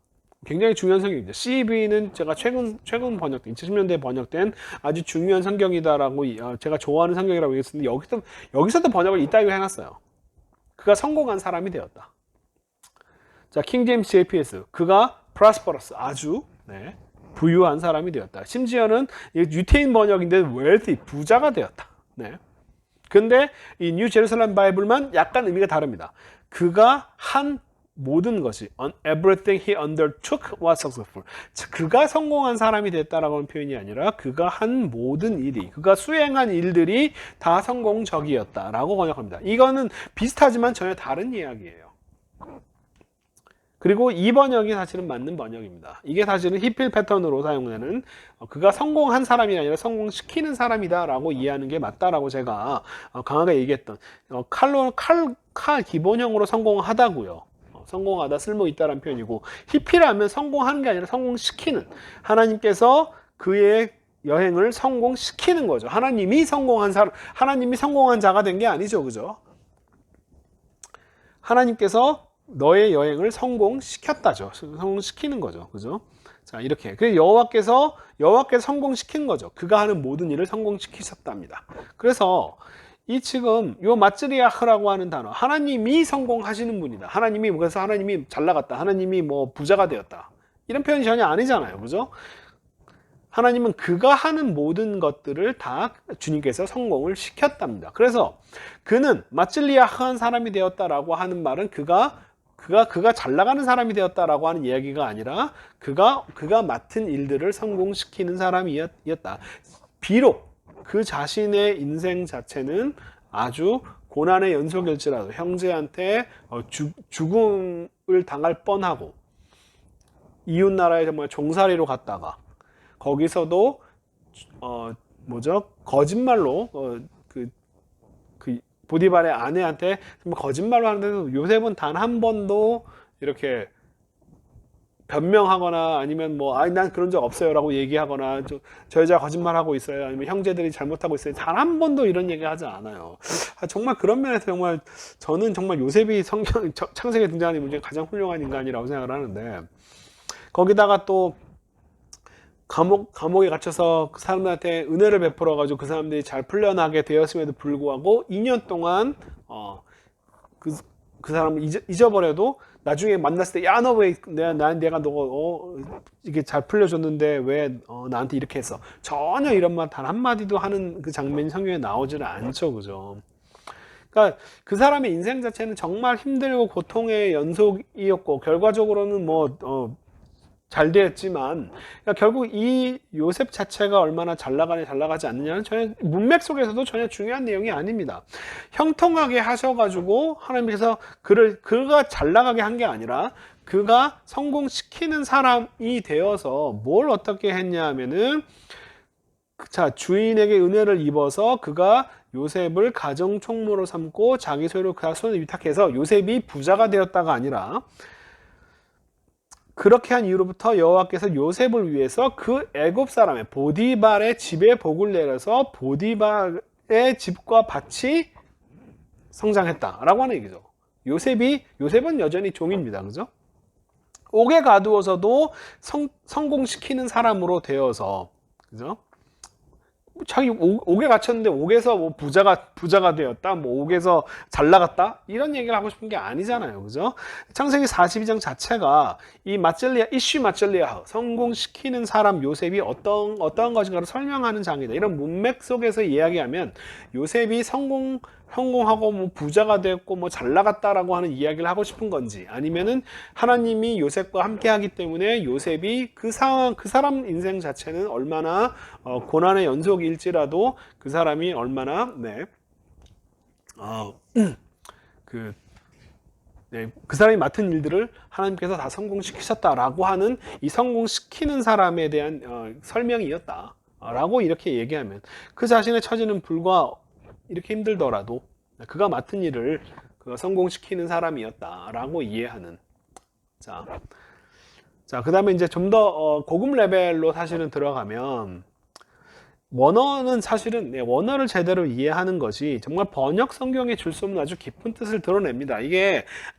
S1: 굉장히 중요한 성경입니다. CEV는 제가 최근 번역된 2010년대에 번역된 아주 중요한 성경이다라고 제가 좋아하는 성경이라고 얘기했는데 여기서도 번역을 이따위로 해놨어요. 그가 성공한 사람이 되었다. 자, 킹제임스 JPS 그가 prosperous 아주 부유한 사람이 되었다. 심지어는 유태인 번역인데 wealthy 부자가 되었다. 근데 이 뉴 제루살렘 바이블만 약간 의미가 다릅니다. 그가 한 모든 것이 on everything he undertook was successful. 그가 성공한 사람이 됐다라고 하는 표현이 아니라 그가 한 모든 일이, 그가 수행한 일들이 다 성공적이었다라고 번역합니다. 이거는 비슷하지만 전혀 다른 이야기예요. 그리고 이 번역이 사실은 맞는 번역입니다. 이게 사실은 히필 패턴으로 사용되는 그가 성공한 사람이 아니라 성공시키는 사람이다 라고 이해하는 게 맞다라고 제가 강하게 얘기했던 칼 기본형으로 성공하다고요. 성공하다, 쓸모있다라는 표현이고, 히피라면 성공하는 게 아니라 성공시키는, 하나님께서 그의 여행을 성공시키는 거죠. 하나님이 성공한 자가 된 게 아니죠. 그죠? 하나님께서 너의 여행을 성공시켰다죠. 성공시키는 거죠. 그죠? 자, 이렇게. 그래서 여호와께서 성공시킨 거죠. 그가 하는 모든 일을 성공시키셨답니다. 그래서 이 지금 요 마츠리아흐라고 하는 단어, 하나님이 성공하시는 분이다. 그래서 하나님이 잘 나갔다. 하나님이 뭐 부자가 되었다. 이런 표현이 전혀 아니잖아요. 그죠? 하나님은 그가 하는 모든 것들을 다 주님께서 성공을 시켰답니다. 그래서 그는 마츠리아흐한 사람이 되었다라고 하는 말은 그가 잘 나가는 사람이 되었다라고 하는 이야기가 아니라 그가 맡은 일들을 성공시키는 사람이었다. 비록 그 자신의 인생 자체는 아주 고난의 연속일지라도 형제한테 죽음을 당할 뻔하고 이웃나라에 정말 종살이로 갔다가 거기서도 거짓말로 그 보디발의 아내한테 거짓말로 하는데도 요셉은 단 한 번도 이렇게 변명하거나 아니면 뭐 아니 난 그런 적 없어요라고 얘기하거나 저 여자 거짓말하고 있어요 아니면 형제들이 잘못하고 있어요 단 한 번도 이런 얘기 하지 않아요. 정말 그런 면에서 정말 저는 정말 요셉이 성경 창세기에 등장하는 인물 중에 가장 훌륭한 인간이라고 생각을 하는데 거기다가 또 감옥에 갇혀서 그 사람들한테 은혜를 베풀어 가지고 그 사람들이 잘 풀려나게 되었음에도 불구하고 2년 동안 그 사람을 잊어버려도 나중에 만났을 때 야 너 왜 내가 너 이게 잘 풀려줬는데 왜 나한테 이렇게 했어 전혀 이런 말 단 한마디도 하는 그 장면이 성경에 나오지는 않죠. 그죠? 그러니까 그 사람의 인생 자체는 정말 힘들고 고통의 연속이었고 결과적으로는 잘 되었지만 그러니까 결국 이 요셉 자체가 얼마나 잘 나가냐 잘 나가지 않느냐는 전혀 문맥 속에서도 전혀 중요한 내용이 아닙니다. 형통하게 하셔가지고 하나님께서 그가 잘 나가게 한 게 아니라 그가 성공시키는 사람이 되어서 뭘 어떻게 했냐 하면은 자 주인에게 은혜를 입어서 그가 요셉을 가정 총무로 삼고 자기 소유로 그 손에 위탁해서 요셉이 부자가 되었다가 아니라 그렇게 한 이후로부터 여호와께서 요셉을 위해서 그 애굽 사람의 보디발의 집에 복을 내려서 보디발의 집과 밭이 성장했다라고 하는 얘기죠. 요셉은 여전히 종입니다. 그죠? 옥에 가두어서도 성공시키는 사람으로 되어서 그죠? 자기 옥에 갇혔는데 옥에서 뭐 부자가 되었다, 뭐 옥에서 잘 나갔다 이런 얘기를 하고 싶은 게 아니잖아요, 그죠? 창세기 42장 자체가 이 이슈 마젤리아 성공시키는 사람 요셉이 어떤 것인가를 설명하는 장이다. 이런 문맥 속에서 이야기하면 요셉이 성공하고 뭐 부자가 됐고 뭐 잘 나갔다라고 하는 이야기를 하고 싶은 건지 아니면은 하나님이 요셉과 함께하기 때문에 요셉이 그 사람 인생 자체는 얼마나 고난의 연속일지라도 그 사람이 얼마나 그 사람이 맡은 일들을 하나님께서 다 성공시키셨다라고 하는 이 성공시키는 사람에 대한 설명이었다라고 이렇게 얘기하면 그 자신의 처지는 불과 이렇게 힘들더라도 그가 맡은 일을 그가 성공시키는 사람이었다라고 이해하는 자, 그 다음에 이제 좀 더 고급 레벨로 사실은 들어가면 원어는 사실은 원어를 제대로 이해하는 것이 정말 번역 성경에 줄 수 없는 아주 깊은 뜻을 드러냅니다.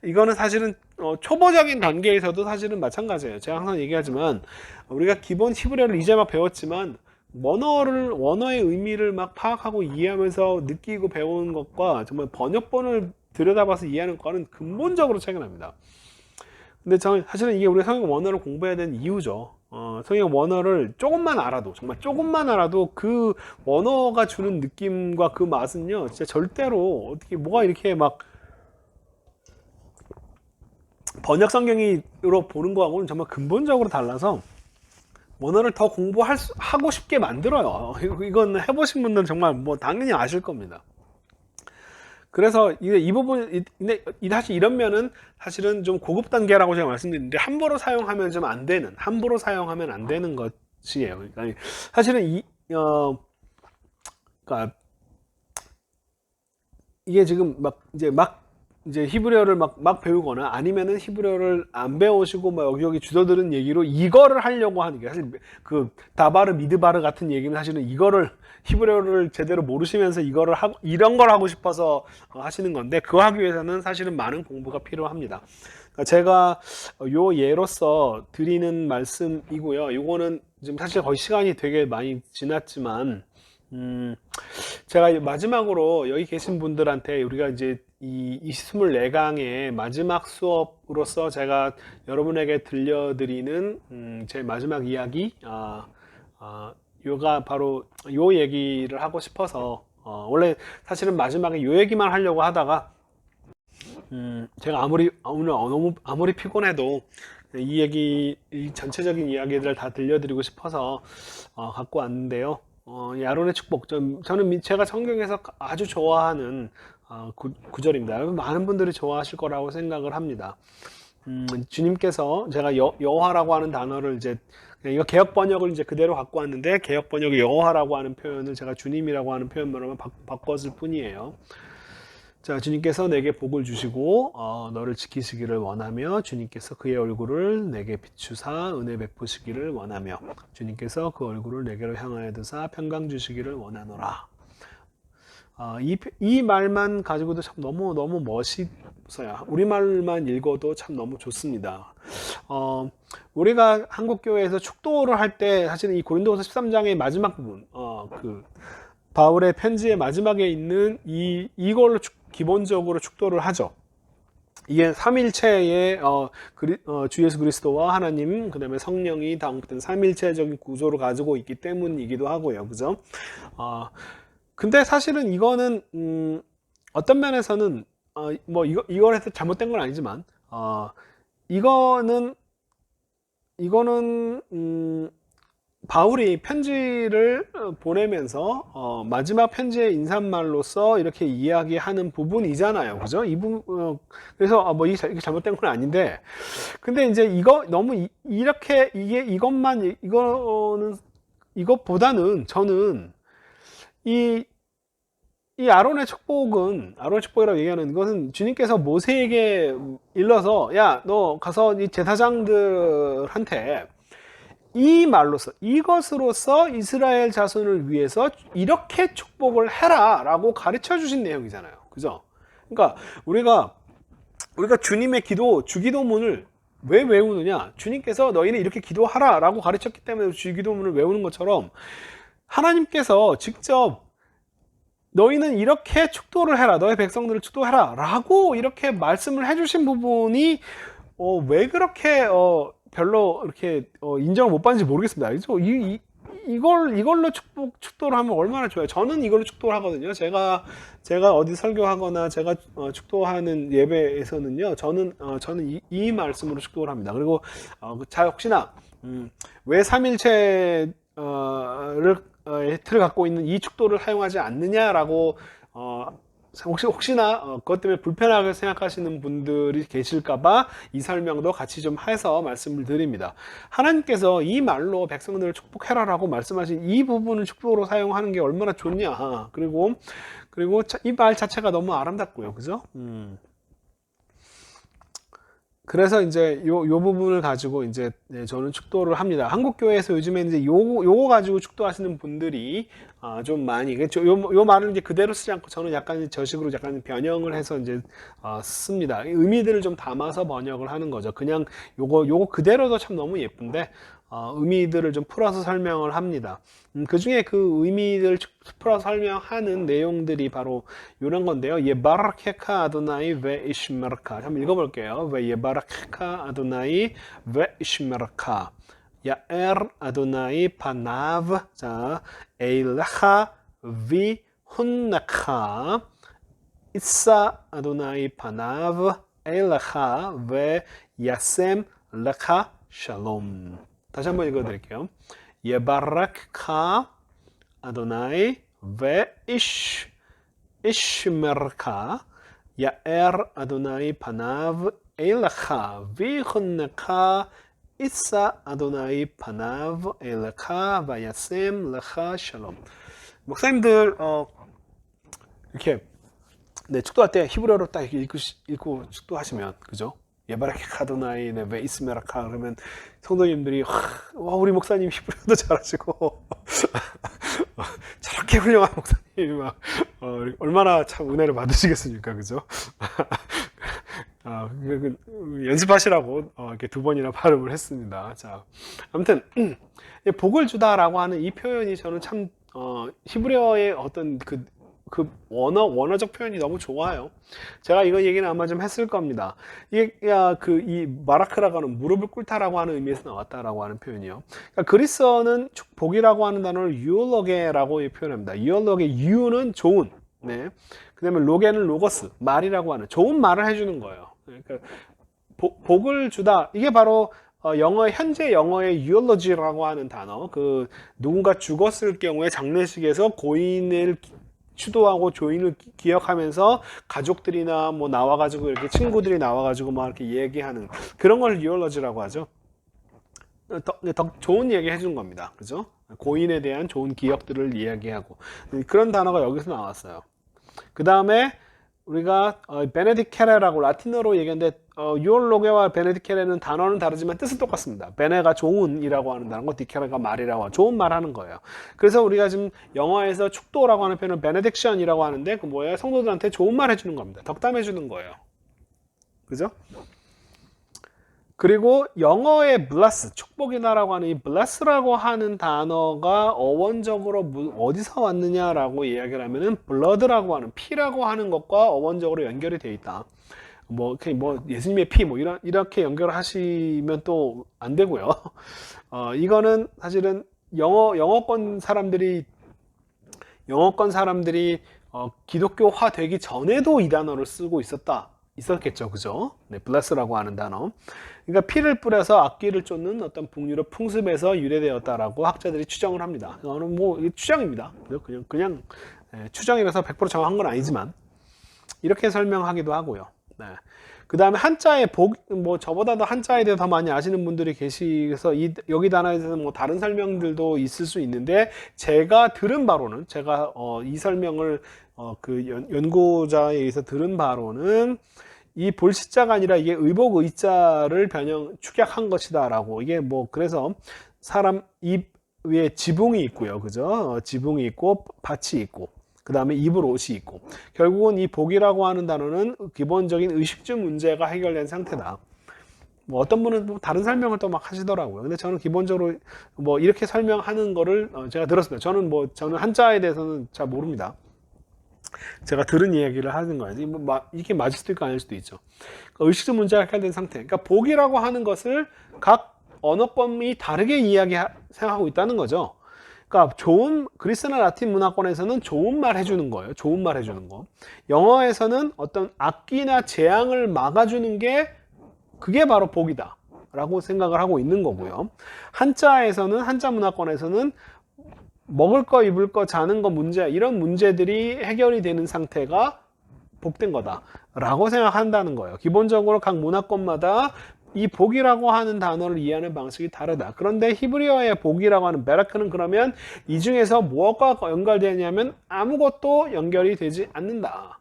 S1: 이거는 사실은 초보적인 단계에서도 사실은 마찬가지예요. 제가 항상 얘기하지만 우리가 기본 히브리어를 이제 막 배웠지만 원어의 의미를 막 파악하고 이해하면서 느끼고 배우는 것과 정말 번역본을 들여다봐서 이해하는 것과는 근본적으로 차이가 납니다. 근데 사실은 이게 우리가 성경 원어를 공부해야 되는 이유죠. 성경 원어를 조금만 알아도 정말 조금만 알아도 그 원어가 주는 느낌과 그 맛은요 진짜 절대로 어떻게 뭐가 이렇게 막 번역 성경으로 보는 거하고는 정말 근본적으로 달라서 원어를 더 하고 싶게 만들어요. 이건 해보신 분들은 정말 뭐 당연히 아실 겁니다. 그래서 이 부분, 사실 이런 면은 사실은 좀 고급 단계라고 제가 말씀드렸는데 함부로 사용하면 좀 안 되는, 것이에요. 그러니까 사실은 그러니까 이게 지금 이제 히브리어를 막 배우거나 아니면은 히브리어를 안 배우시고 막 여기저기 주저들은 얘기로 이거를 하려고 하는 게 사실 그 다바르 미드바르 같은 얘기는 사실은 이거를 히브리어를 제대로 모르시면서 이런 걸 하고 싶어서 하시는 건데 그거 하기 위해서는 사실은 많은 공부가 필요합니다. 제가 요 예로서 드리는 말씀이고요. 요거는 지금 사실 거의 시간이 되게 많이 지났지만 제가 마지막으로 여기 계신 분들한테 우리가 이제 이 24강의 마지막 수업으로서 제가 여러분에게 들려드리는 제 마지막 이야기 요가 바로 요 얘기를 하고 싶어서 원래 사실은 마지막에 요 얘기만 하려고 하다가 제가 오늘 아무리 피곤해도 이 전체적인 이야기들을 다 들려드리고 싶어서 갖고 왔는데요. 야론의 축복 저는 제가 성경에서 아주 좋아하는 구절입니다. 많은 분들이 좋아하실 거라고 생각을 합니다. 주님께서 제가 여호와라고 하는 단어를 이제 이거 개역 번역을 이제 그대로 갖고 왔는데 개역 번역의 여호와라고 하는 표현을 제가 주님이라고 하는 표현으로만 바꿨을 뿐이에요. 자, 주님께서 내게 복을 주시고 너를 지키시기를 원하며 주님께서 그의 얼굴을 내게 비추사 은혜 베푸시기를 원하며 주님께서 그 얼굴을 내게로 향하여 드사 평강 주시기를 원하노라. 이 말만 가지고도 참 너무 멋있어요. 우리말만 읽어도 참 너무 좋습니다. 우리가 한국교회에서 축도를 할 때 사실은 이 고린도후서 13장의 마지막 부분, 바울의 편지의 마지막에 있는 이걸로 기본적으로 축도를 하죠. 이게 삼일체의 주 예수 그리스도와 하나님, 그 다음에 성령이 다음부터는 삼일체적인 구조를 가지고 있기 때문이기도 하고요. 그죠? 근데 사실은 이거는 어떤 면에서는 뭐 이걸 해서 잘못된 건 아니지만 이거는 바울이 편지를 보내면서 마지막 편지의 인사말로서 이렇게 이야기하는 부분이잖아요. 그죠? 그래서 뭐 이게 잘못된 건 아닌데, 근데 이제 이렇게 이것보다는 저는 이 아론의 축복이라고 얘기하는 것은 주님께서 모세에게 일러서 야, 너 가서 이 제사장들한테 이것으로서 이스라엘 자손을 위해서 이렇게 축복을 해라 라고 가르쳐 주신 내용이잖아요. 그죠? 그러니까 우리가 주님의 주기도문을 왜 외우느냐? 주님께서 너희는 이렇게 기도하라 라고 가르쳤기 때문에 주기도문을 외우는 것처럼 하나님께서 직접 너희는 이렇게 축도를 해라, 너의 백성들을 축도해라 라고 이렇게 말씀을 해주신 부분이 왜 그렇게 별로 이렇게 인정을 못 받는지 모르겠습니다. 이걸로 축도를 하면 얼마나 좋아요. 저는 이걸로 축도를 하거든요. 제가 어디 설교하거나 제가 축도하는 예배에서는요, 저는 이 말씀으로 축도를 합니다. 그리고 혹시나 왜 삼일체를 틀을 갖고 있는 이 축도를 사용하지 않느냐라고 혹시나 그것 때문에 불편하게 생각하시는 분들이 계실까봐 이 설명도 같이 좀 해서 말씀을 드립니다. 하나님께서 이 말로 백성들을 축복해라라고 말씀하신 이 부분을 축복으로 사용하는 게 얼마나 좋냐. 그리고 이 말 자체가 너무 아름답고요. 그죠? 그래서 이제 요 부분을 가지고 이제 저는 축도를 합니다. 한국 교회에서 요즘에 이제 요거 가지고 축도하시는 분들이 좀 많이 요 말을 이제 그대로 쓰지 않고 저는 약간 저식으로 약간 변형을 해서 이제 씁니다. 의미들을 좀 담아서 번역을 하는 거죠. 그냥 요거 그대로도 참 너무 예쁜데 의미들을 좀 풀어서 설명을 합니다. 그 중에 그 의미들을 풀어서 설명하는 내용들이 바로 이런 건데요. 예바라케카 아도나이 베 이시메르카. 한번 읽어볼게요. 왜 예바라케카 아도나이 베 이시메르카. 야엘 아도나이 파나브. 자, 에일레카 비 훈나카. 이사 아도나이 파나브 에일레카 베 야셈 레카 샬롬. 다시 한번 읽어드릴게요. 예바락카 아도나이 베 이시메르카 야엘 아도나이 파나브 에일레카 비훈네카 이사 아도나이 파나브 에일레카 바야셈 레카 샬롬. 목사님들 이렇게 축도할 때 히브리어로 딱 읽고 축도하시면 그죠? 예바라케카 아도나이 베 이스메라카 그러면 성도님들이 와 우리 목사님 히브리어도 잘하시고 저렇게 훌륭한 목사님이 막 얼마나 참 은혜를 받으시겠습니까, 그죠? 연습하시라고 이렇게 2번이나 발음을 했습니다. 자, 아무튼 복을 주다라고 하는 이 표현이 저는 참 히브리어의 어떤 그 원어적 표현이 너무 좋아요. 제가 이거 얘기는 아마 좀 했을 겁니다. 이 마라크라고 하는 무릎을 꿇다라고 하는 의미에서 나왔다라고 하는 표현이요. 그러니까 그리스어는 복이라고 하는 단어를 유올로게라고 표현합니다. 유올로게, 유는 좋은, 네. 그다음에 로게는 로거스, 말이라고 하는 좋은 말을 해주는 거예요. 그러니까 복을 주다. 이게 바로 현재 영어의 eulogy라고 하는 단어. 누군가 죽었을 경우에 장례식에서 고인을 추도하고 조인을 기억하면서 가족들이나 뭐 나와가지고 이렇게 친구들이 나와가지고 막 이렇게 얘기하는 그런 걸 eulogy라고 하죠. 더 좋은 얘기 해주는 겁니다. 그죠? 고인에 대한 좋은 기억들을 이야기하고 그런 단어가 여기서 나왔어요. 그 다음에 우리가 베네디케레라고 라틴어로 얘기하는데 유올로게와 베네디케레는 단어는 다르지만 뜻은 똑같습니다. 베네가 좋은이라고 하는 단어고 디케레가 말이라고 좋은 말 하는 거예요. 그래서 우리가 지금 영어에서 축도라고 하는 표현은 베네딕션이라고 하는데 그 뭐예요? 성도들한테 좋은 말 해주는 겁니다. 덕담해 주는 거예요. 그죠? 그리고 영어의 bless, 축복이다라고 하는 이 bless라고 하는 단어가 어원적으로 어디서 왔느냐라고 이야기를 하면은 blood라고 하는 피라고 하는 것과 어원적으로 연결이 되어 있다. 뭐 예수님의 피 뭐 이렇게 연결하시면 또 안 되고요. 이거는 사실은 영어권 사람들이 기독교화 되기 전에도 이 단어를 쓰고 있었겠죠, 그죠? 네, bless라고 하는 단어. 그러니까 피를 뿌려서 악기를 쫓는 어떤 북유럽 풍습에서 유래되었다라고 학자들이 추정을 합니다. 이거는 뭐 추정입니다. 그냥 추정이라서 100% 정확한 건 아니지만 이렇게 설명하기도 하고요. 네. 그 다음에 한자의 뭐 저보다도 한자에 대해 더 많이 아시는 분들이 계시서 여기 단어에 대해서 뭐 다른 설명들도 있을 수 있는데 제가 들은 바로는 이 설명을 연구자에 의해서 들은 바로는 이 볼시자가 아니라 이게 의복 의자를 축약한 것이다라고 이게 뭐 그래서 사람 입 위에 지붕이 있고요, 그죠? 지붕이 있고 밭이 있고 그 다음에 입을 옷이 있고 결국은 이 복이라고 하는 단어는 기본적인 의식주 문제가 해결된 상태다. 뭐 어떤 분은 뭐 다른 설명을 또 막 하시더라고요. 근데 저는 기본적으로 뭐 이렇게 설명하는 거를 제가 들었습니다. 저는 한자에 대해서는 잘 모릅니다. 제가 들은 이야기를 하는 거예요. 이게 맞을 수도 있고 아닐 수도 있죠. 그러니까 의식주 문제가 해결된 상태. 그러니까 복이라고 하는 것을 각 언어권이 다르게 생각하고 있다는 거죠. 그러니까 그리스나 라틴 문화권에서는 좋은 말 해주는 거예요. 좋은 말 해주는 거. 영어에서는 어떤 악기나 재앙을 막아주는 게 그게 바로 복이다 라고 생각을 하고 있는 거고요. 한자 문화권에서는 먹을 거, 입을 거, 자는 거 문제, 이런 문제들이 해결이 되는 상태가 복된 거다 라고 생각한다는 거예요. 기본적으로 각 문화권마다 이 복이라고 하는 단어를 이해하는 방식이 다르다. 그런데 히브리어의 복이라고 하는 베라크는 그러면 이 중에서 무엇과 연결되냐면 아무것도 연결이 되지 않는다.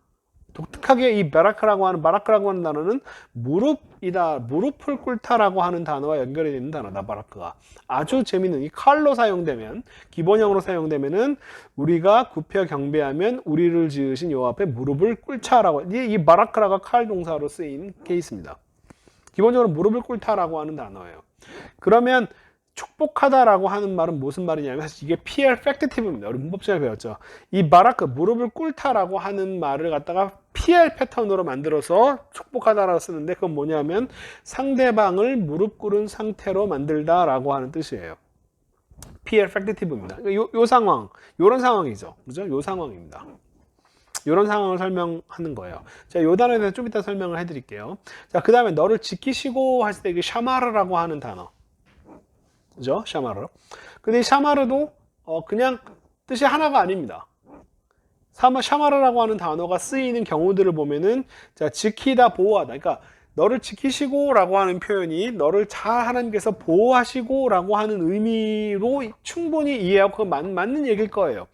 S1: 독특하게 이 바라크라고 하는 단어는 무릎이다. 무릎을 꿇다라고 하는 단어와 연결이 되는 단어다. 바라크가 아주 재밌는, 이 칼로 사용되면, 기본형으로 사용되면은 우리가 굽혀 경배하면 우리를 지으신 여호와 앞에 무릎을 꿇자라고, 이 바라크라가 칼 동사로 쓰인 케이스입니다. 기본적으로 무릎을 꿇다라고 하는 단어예요. 그러면 축복하다라고 하는 말은 무슨 말이냐면 사실 이게 PL-팩티티브입니다. 우리 문법 시간에 배웠죠. 이 바라크, 무릎을 꿇다라고 하는 말을 갖다가 PL 패턴으로 만들어서 축복하다라고 쓰는데 그건 뭐냐면 상대방을 무릎 꿇은 상태로 만들다라고 하는 뜻이에요. PL-팩티티브입니다. 요 상황, 요런 상황이죠. 그죠? 요 상황입니다. 이런 상황을 설명하는 거예요. 자, 요 단어에 대해서 좀 이따 설명을 해드릴게요. 자, 그 다음에 너를 지키시고 했을 때 이게 샤마르라고 하는 단어. 그죠? 샤마르. 근데 이 샤마르도 그냥 뜻이 하나가 아닙니다. 샤마르라고 하는 단어가 쓰이는 경우들을 보면은 자, 지키다, 보호하다. 그러니까 너를 지키시고라고 하는 표현이 너를 잘 하나님께서 보호하시고라고 하는 의미로 충분히 이해하고 그거 맞는 얘기일 거예요.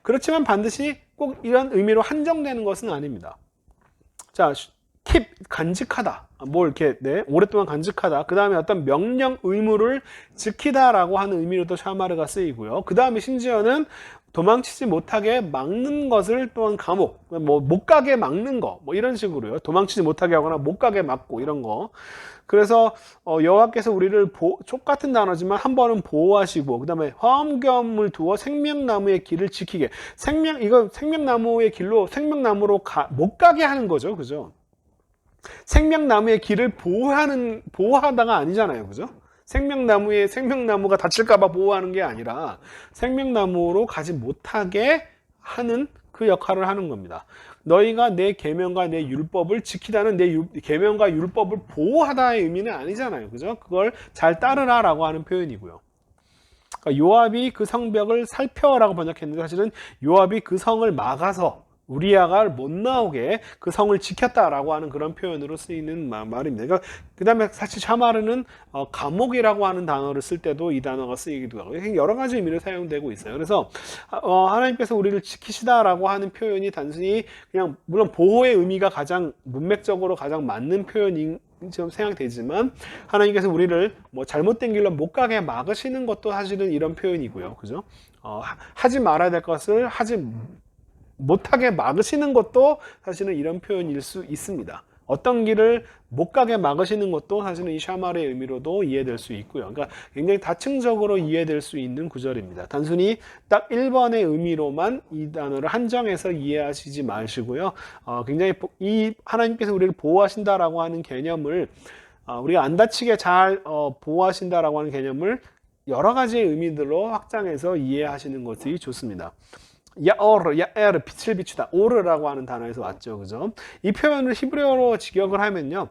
S1: 그렇지만 반드시 꼭 이런 의미로 한정되는 것은 아닙니다. 자, keep, 간직하다. 뭘 이렇게, 오랫동안 간직하다. 그 다음에 어떤 명령, 의무를 지키다라고 하는 의미로도 샤마르가 쓰이고요. 그 다음에 심지어는 도망치지 못하게 막는 것을 또한 감옥, 못 가게 막는 거, 이런 식으로요. 도망치지 못하게 하거나 못 가게 막고, 이런 거. 그래서 여호와께서 우리를 촉같은 단어지만 한 번은 보호하시고 그 다음에 화엄경을 두어 생명나무의 길을 지키게. 생명나무의 길로 생명나무로 못 가게 하는 거죠. 그죠? 생명나무의 길을 보호하다가 아니잖아요. 그죠? 생명나무가 다칠까봐 보호하는 게 아니라 생명나무로 가지 못하게 하는 그 역할을 하는 겁니다. 너희가 내 계명과 내 율법을 지키다는 내 계명과 율법을 보호하다의 의미는 아니잖아요. 그죠? 그걸 잘 따르라라고 하는 표현이고요. 그러니까 요압이 그 성벽을 살펴라고 번역했는데 사실은 요압이 그 성을 막아서 우리아가 못 나오게 그 성을 지켰다라고 하는 그런 표현으로 쓰이는 말입니다. 그러니까 그 다음에 사실 샤마르는 감옥이라고 하는 단어를 쓸 때도 이 단어가 쓰이기도 하고 여러 가지 의미로 사용되고 있어요. 그래서 하나님께서 우리를 지키시다라고 하는 표현이 단순히 그냥 물론 보호의 의미가 가장 문맥적으로 가장 맞는 표현인 좀 생각되지만 하나님께서 우리를 뭐 잘못된 길로 못 가게 막으시는 것도 사실은 이런 표현이고요. 그죠? 하지 말아야 될 것을 하지 못하게 막으시는 것도 사실은 이런 표현일 수 있습니다. 어떤 길을 못 가게 막으시는 것도 사실은 이 샤말의 의미로도 이해될 수 있고요. 그러니까 굉장히 다층적으로 이해될 수 있는 구절입니다. 단순히 딱 1번의 의미로만 이 단어를 한정해서 이해하시지 마시고요. 굉장히 이 하나님께서 우리를 보호하신다라고 하는 개념을 우리가 안 다치게 잘 보호하신다라고 하는 개념을 여러 가지의 의미들로 확장해서 이해하시는 것이 좋습니다. 야어르, 야에르, 빛을 비추다. 오르라고 하는 단어에서 왔죠. 그죠? 이 표현을 히브리어로 직역을 하면요.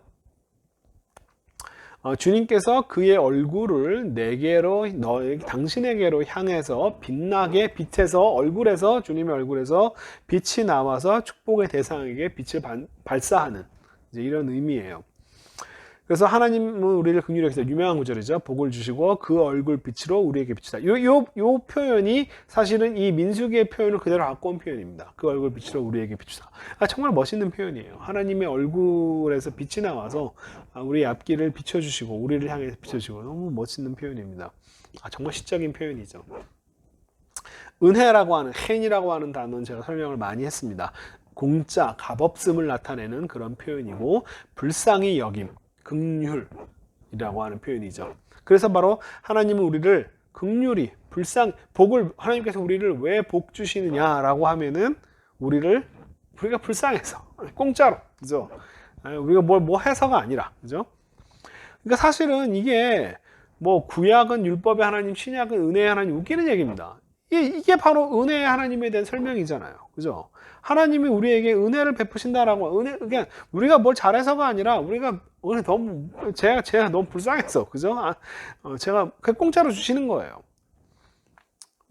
S1: 주님께서 그의 얼굴을 내게로, 당신에게로 향해서 빛나게 빛에서 얼굴에서, 주님의 얼굴에서 빛이 나와서 축복의 대상에게 빛을 발사하는 이제 이런 의미예요. 그래서 하나님은 우리를 긍휼히 여기서 유명한 구절이죠. 복을 주시고 그 얼굴 빛으로 우리에게 비추다. 요 표현이 사실은 이 민수기의 표현을 그대로 갖고 온 표현입니다. 그 얼굴 빛으로 우리에게 비추다. 정말 멋있는 표현이에요. 하나님의 얼굴에서 빛이 나와서 우리의 앞길을 비춰주시고 우리를 향해서 비춰주시고 너무 멋있는 표현입니다. 정말 시적인 표현이죠. 은혜라고 하는, 헨이라고 하는 단어는 제가 설명을 많이 했습니다. 공짜, 값없음을 나타내는 그런 표현이고 불쌍히 여김, 긍휼이라고 하는 표현이죠. 그래서 바로 하나님은 우리를 긍휼히 복을 하나님께서 우리를 왜 복 주시느냐라고 하면은 우리가 불쌍해서 공짜로, 그죠? 우리가 뭐 해서가 아니라, 그죠? 그러니까 사실은 이게 뭐 구약은 율법의 하나님, 신약은 은혜의 하나님 웃기는 얘기입니다. 이게 바로 은혜의 하나님에 대한 설명이잖아요, 그죠? 하나님이 우리에게 은혜를 베푸신다라고 그냥 우리가 뭘 잘해서가 아니라 우리가 너무 제가 너무 불쌍해서, 그죠? 제가 그냥 공짜로 주시는 거예요.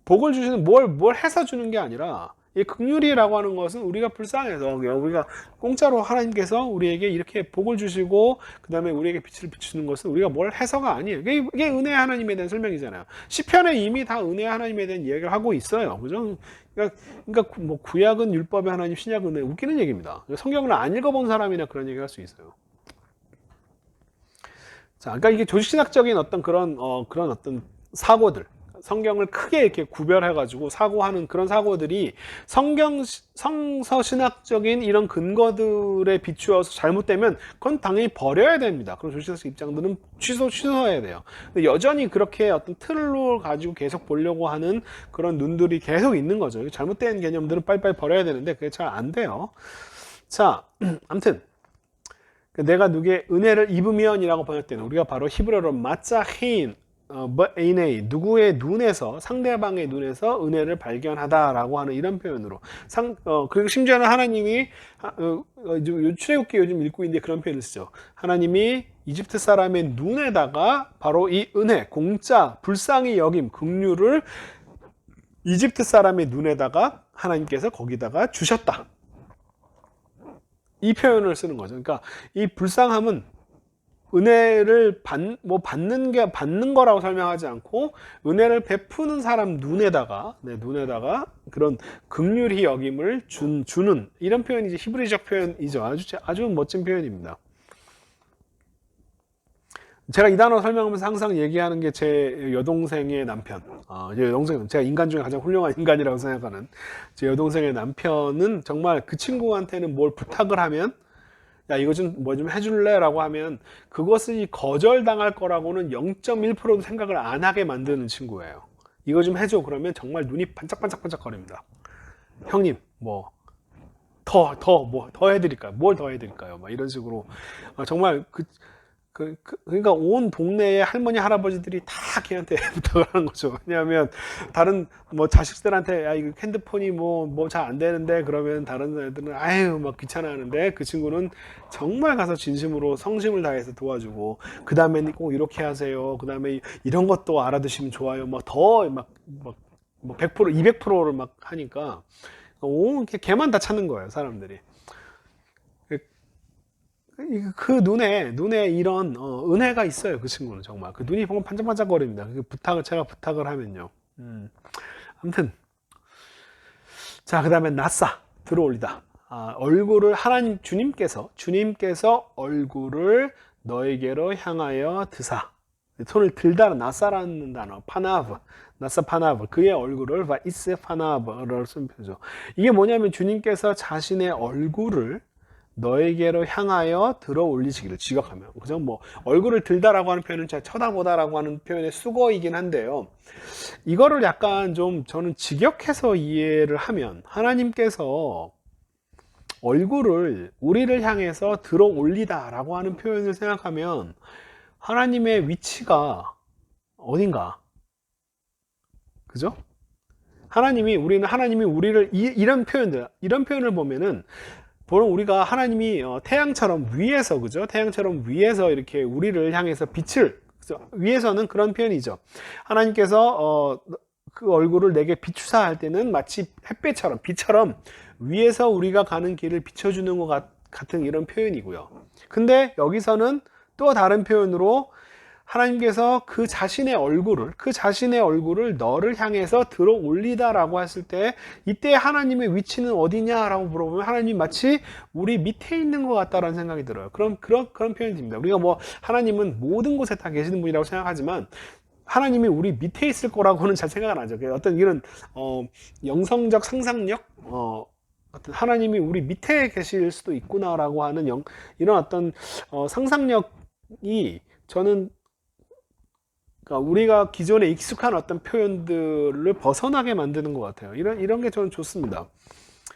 S1: 복을 주시는 뭘 해서 주는 게 아니라 이 긍휼이라고 하는 것은 우리가 불쌍해서 우리가 공짜로 하나님께서 우리에게 이렇게 복을 주시고 그 다음에 우리에게 빛을 비추는 것은 우리가 뭘 해서가 아니에요. 이게 은혜의 하나님에 대한 설명이잖아요. 시편에 이미 다 은혜의 하나님에 대한 이야기를 하고 있어요. 그죠? 그러니까 뭐 구약은 율법의 하나님, 신약은 은혜, 웃기는 얘기입니다. 성경을 안 읽어본 사람이나 그런 얘기 할 수 있어요. 자, 그러니까 이게 조직신학적인 어떤 그런 어떤 사고들, 성경을 크게 이렇게 구별해가지고 사고하는 그런 사고들이 성서신학적인 이런 근거들에 비추어서 잘못되면 그건 당연히 버려야 됩니다. 그런 조직신학적 입장들은 취소해야 돼요. 근데 여전히 그렇게 어떤 틀로 가지고 계속 보려고 하는 그런 눈들이 계속 있는 거죠. 잘못된 개념들은 빨리빨리 버려야 되는데 그게 잘 안 돼요. 자, 아무튼 내가 누구의 은혜를 입으면이라고 번역되는 우리가 바로 히브리어로 마짜힌 누구의 눈에서, 상대방의 눈에서 은혜를 발견하다라고 하는 이런 표현으로 그리고 심지어는 하나님이 출애굽기 요즘 읽고 있는데 그런 표현을 쓰죠. 하나님이 이집트 사람의 눈에다가 바로 이 은혜, 공짜, 불쌍히 여김, 긍휼을 이집트 사람의 눈에다가 하나님께서 거기다가 주셨다. 이 표현을 쓰는 거죠. 그러니까 이 불쌍함은 은혜를 받는 거라고 설명하지 않고 은혜를 베푸는 사람 눈에다가 그런 긍휼히 여김을 주는 이런 표현이 이제 히브리적 표현이죠. 아주 멋진 표현입니다. 제가 이 단어 설명하면서 항상 얘기하는 게 제 여동생의 남편. 제가 인간 중에 가장 훌륭한 인간이라고 생각하는 제 여동생의 남편은 정말 그 친구한테는 뭘 부탁을 하면 야, 이거 뭐 좀 해줄래? 라고 하면 그것이 거절당할 거라고는 0.1%도 생각을 안 하게 만드는 친구예요. 이거 좀 해줘. 그러면 정말 눈이 반짝반짝 거립니다. 형님, 더 해드릴까요? 뭘 더 해드릴까요? 막 이런 식으로. 정말 그러니까 온 동네의 할머니, 할아버지들이 다 걔한테 부탁을 하는 거죠. 왜냐하면 다른 자식들한테 야, 이거 핸드폰이 잘 안 되는데 그러면 다른 애들은 아유 막 귀찮아하는데 그 친구는 정말 가서 진심으로 성심을 다해서 도와주고 그 다음에 꼭 이렇게 하세요. 그 다음에 이런 것도 알아두시면 좋아요. 더 100%, 200%를 막 하니까 걔만 다 찾는 거예요, 사람들이. 그 눈에 이런 은혜가 있어요. 그 친구는 정말 그 눈이 보면 반짝반짝거립니다. 그 제가 부탁을 하면요. 아무튼 자, 그 다음에 나사 들어올리다. 얼굴을 주님께서 얼굴을 너에게로 향하여 드사. 손을 들다는 나사라는 단어, 파나브, 나사 파나브, 그의 얼굴을 바이스 파나브를 쓴 표죠. 이게 뭐냐면 주님께서 자신의 얼굴을 너에게로 향하여 들어 올리시기를, 지각하면 그죠? 뭐 얼굴을 들다라고 하는 표현은 제가 쳐다보다라고 하는 표현의 수거이긴 한데요. 이거를 약간 좀 저는 직역해서 이해를 하면, 하나님께서 얼굴을 우리를 향해서 들어 올리다라고 하는 표현을 생각하면 하나님의 위치가 어딘가, 그죠? 하나님이 우리를 이런 표현을 보면은, 보통 우리가 하나님이 태양처럼 위에서, 그죠? 태양처럼 위에서 이렇게 우리를 향해서 빛을, 그죠? 위에서는 그런 표현이죠. 하나님께서 그 얼굴을 내게 비추사 할 때는 마치 햇빛처럼, 빛처럼 위에서 우리가 가는 길을 비춰주는 것 같은 이런 표현이고요. 근데 여기서는 또 다른 표현으로 하나님께서 그 자신의 얼굴을 너를 향해서 들어 올리다라고 했을 때, 이때 하나님의 위치는 어디냐라고 물어보면 하나님이 마치 우리 밑에 있는 것 같다라는 생각이 들어요. 그런 표현이 듭니다. 우리가 뭐 하나님은 모든 곳에 다 계시는 분이라고 생각하지만 하나님이 우리 밑에 있을 거라고는 잘 생각 안 하죠. 어떤 이런 영성적 상상력, 하나님이 우리 밑에 계실 수도 있구나라고 하는 이런 어떤 상상력이, 저는 그러니까 우리가 기존에 익숙한 어떤 표현들을 벗어나게 만드는 것 같아요. 이런 게 저는 좋습니다.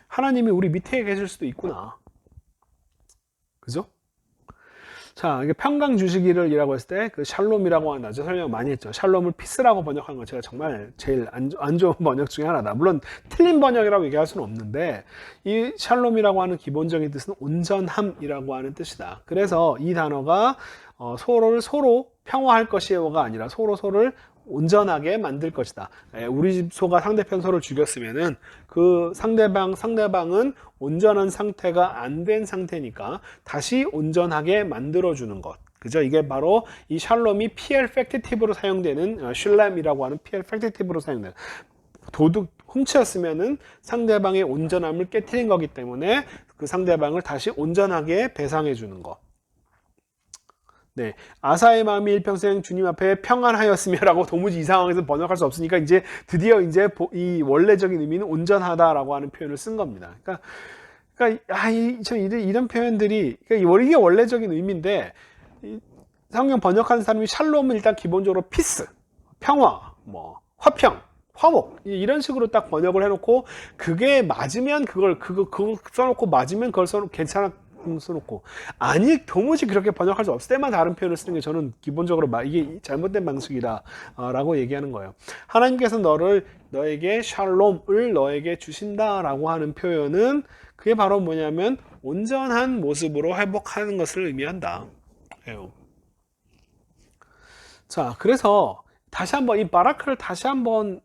S1: 하나님이 우리 밑에 계실 수도 있구나, 그죠? 자, 이게 평강 주시기를 이라고 했을 때 그 샬롬이라고 하는, 나중에 설명 많이 했죠. 샬롬을 피스라고 번역한 건 제가 정말 제일 안 좋은 번역 중에 하나다. 물론 틀린 번역이라고 얘기할 수는 없는데, 이 샬롬이라고 하는 기본적인 뜻은 온전함이라고 하는 뜻이다. 그래서 이 단어가 서로 평화할 것이요가 아니라 서로를 온전하게 만들 것이다. 우리 집 소가 상대편 소를 죽였으면은 그 상대방은 온전한 상태가 안 된 상태니까 다시 온전하게 만들어주는 것. 그죠? 이게 바로 이 샬롬이 피엘펙티티브로 사용되는, 슐렘이라고 하는 피엘펙티티브로 사용되는, 도둑 훔쳤으면은 상대방의 온전함을 깨트린 거기 때문에 그 상대방을 다시 온전하게 배상해 주는 것. 네, 아사의 마음이 일평생 주님 앞에 평안하였으며라고 도무지 이 상황에서 번역할 수 없으니까 이제 드디어 이 원래적인 의미는 온전하다라고 하는 표현을 쓴 겁니다. 이런 표현들이, 그러니까 이게 원래적인 의미인데, 성경 번역하는 사람이 샬롬은 일단 기본적으로 피스, 평화, 뭐 화평, 화목, 이런 식으로 딱 번역을 해놓고, 그게 맞으면 그거 써놓고, 맞으면 그걸 괜찮아 써놓고, 아니 도무지 그렇게 번역할 수 없을 때만 다른 표현을 쓰는 게 저는 기본적으로 이게 잘못된 방식이다 라고 얘기하는 거예요. 하나님께서 너에게 샬롬을 너에게 주신다 라고 하는 표현은, 그게 바로 뭐냐면 온전한 모습으로 회복하는 것을 의미한다. 자, 그래서 다시 한번 이 바라크를 다시 한번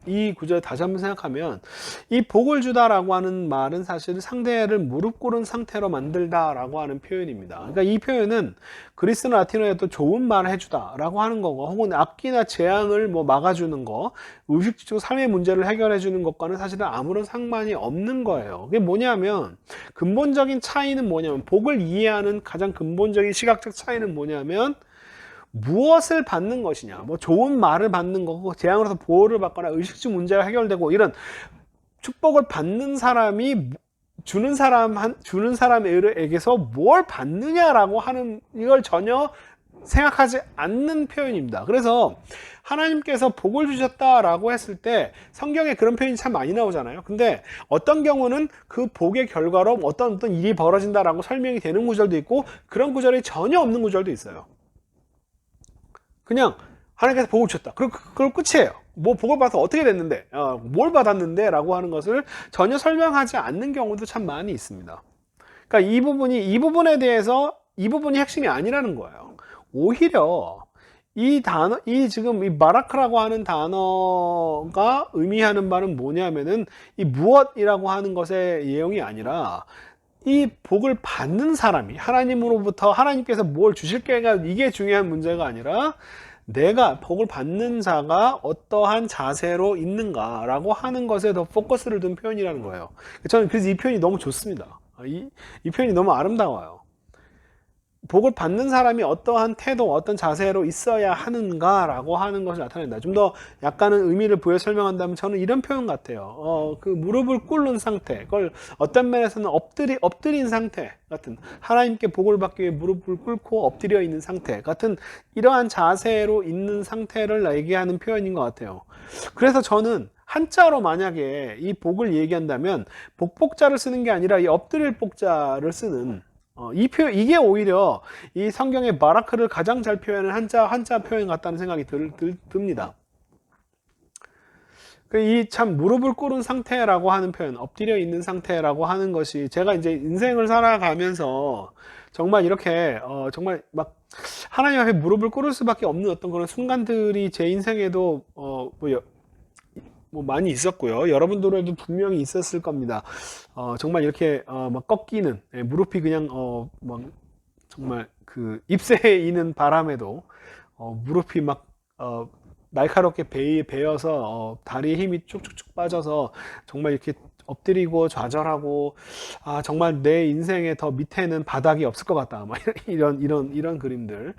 S1: 이 구절을 다시 한번 생각하면, 이 복을 주다라고 하는 말은 사실 상대를 무릎 꿇은 상태로 만들다라고 하는 표현입니다. 그러니까 이 표현은 그리스 라틴어에 또 좋은 말을 해주다라고 하는 거고, 혹은 악기나 재앙을 뭐 막아주는 거, 의식적 삶의 문제를 해결해 주는 것과는 사실은 아무런 상관이 없는 거예요. 그게 뭐냐면, 근본적인 차이는 뭐냐면, 복을 이해하는 가장 근본적인 시각적 차이는 뭐냐면, 무엇을 받는 것이냐, 뭐 좋은 말을 받는 거고, 재앙으로서 보호를 받거나 의식적 문제가 해결되고, 이런 축복을 받는 사람이 주는 사람에게서 뭘 받느냐라고 하는, 이걸 전혀 생각하지 않는 표현입니다. 그래서 하나님께서 복을 주셨다라고 했을 때 성경에 그런 표현이 참 많이 나오잖아요. 근데 어떤 경우는 그 복의 결과로 어떤 일이 벌어진다라고 설명이 되는 구절도 있고, 그런 구절이 전혀 없는 구절도 있어요. 그냥 하나님께서 복을 주셨다, 그걸 끝이에요. 뭐 복을 받아서 어떻게 됐는데, 뭘 받았는데 라고 하는 것을 전혀 설명하지 않는 경우도 참 많이 있습니다. 그러니까 이 부분에 대해서 이 부분이 핵심이 아니라는 거예요. 오히려 이 단어, 지금 이 바라크라고 하는 단어가 의미하는 바는 뭐냐면은 이 무엇이라고 하는 것의 내용이 아니라 이 복을 받는 사람이 하나님으로부터 하나님께서 뭘 주실게가 이게 중요한 문제가 아니라 내가 복을 받는 자가 어떠한 자세로 있는가라고 하는 것에 더 포커스를 둔 표현이라는 거예요. 저는 그래서 이 표현이 너무 좋습니다. 이 표현이 너무 아름다워요. 복을 받는 사람이 어떠한 태도, 어떤 자세로 있어야 하는가라고 하는 것을 나타낸다. 좀 더 약간은 의미를 부여 설명한다면 저는 이런 표현 같아요. 그 무릎을 꿇는 상태, 그걸 어떤 면에서는 엎드린 상태 같은, 하나님께 복을 받기 위해 무릎을 꿇고 엎드려 있는 상태 같은 이러한 자세로 있는 상태를 얘기하는 표현인 것 같아요. 그래서 저는 한자로 만약에 이 복을 얘기한다면 복복자를 쓰는 게 아니라 이 엎드릴 복자를 쓰는 이게 오히려 이 성경의 바라크를 가장 잘 표현하는 한자 표현 같다는 생각이 듭니다. 이 참 무릎을 꿇은 상태라고 하는 표현, 엎드려 있는 상태라고 하는 것이 제가 이제 인생을 살아가면서 정말 이렇게 정말 막 하나님 앞에 무릎을 꿇을 수밖에 없는 어떤 그런 순간들이 제 인생에도 뭐 많이 있었고요. 여러분들에도 분명히 있었을 겁니다. 정말 이렇게 막 꺾이는 무릎이 그냥 막 정말 그 ip새에 있는 바람에도 무릎이 막 날카롭게 베어서 다리에 힘이 쭉쭉쭉 빠져서 정말 이렇게 엎드리고 좌절하고 정말 내 인생에 더 밑에는 바닥이 없을 것 같다. 막 이런 그림들,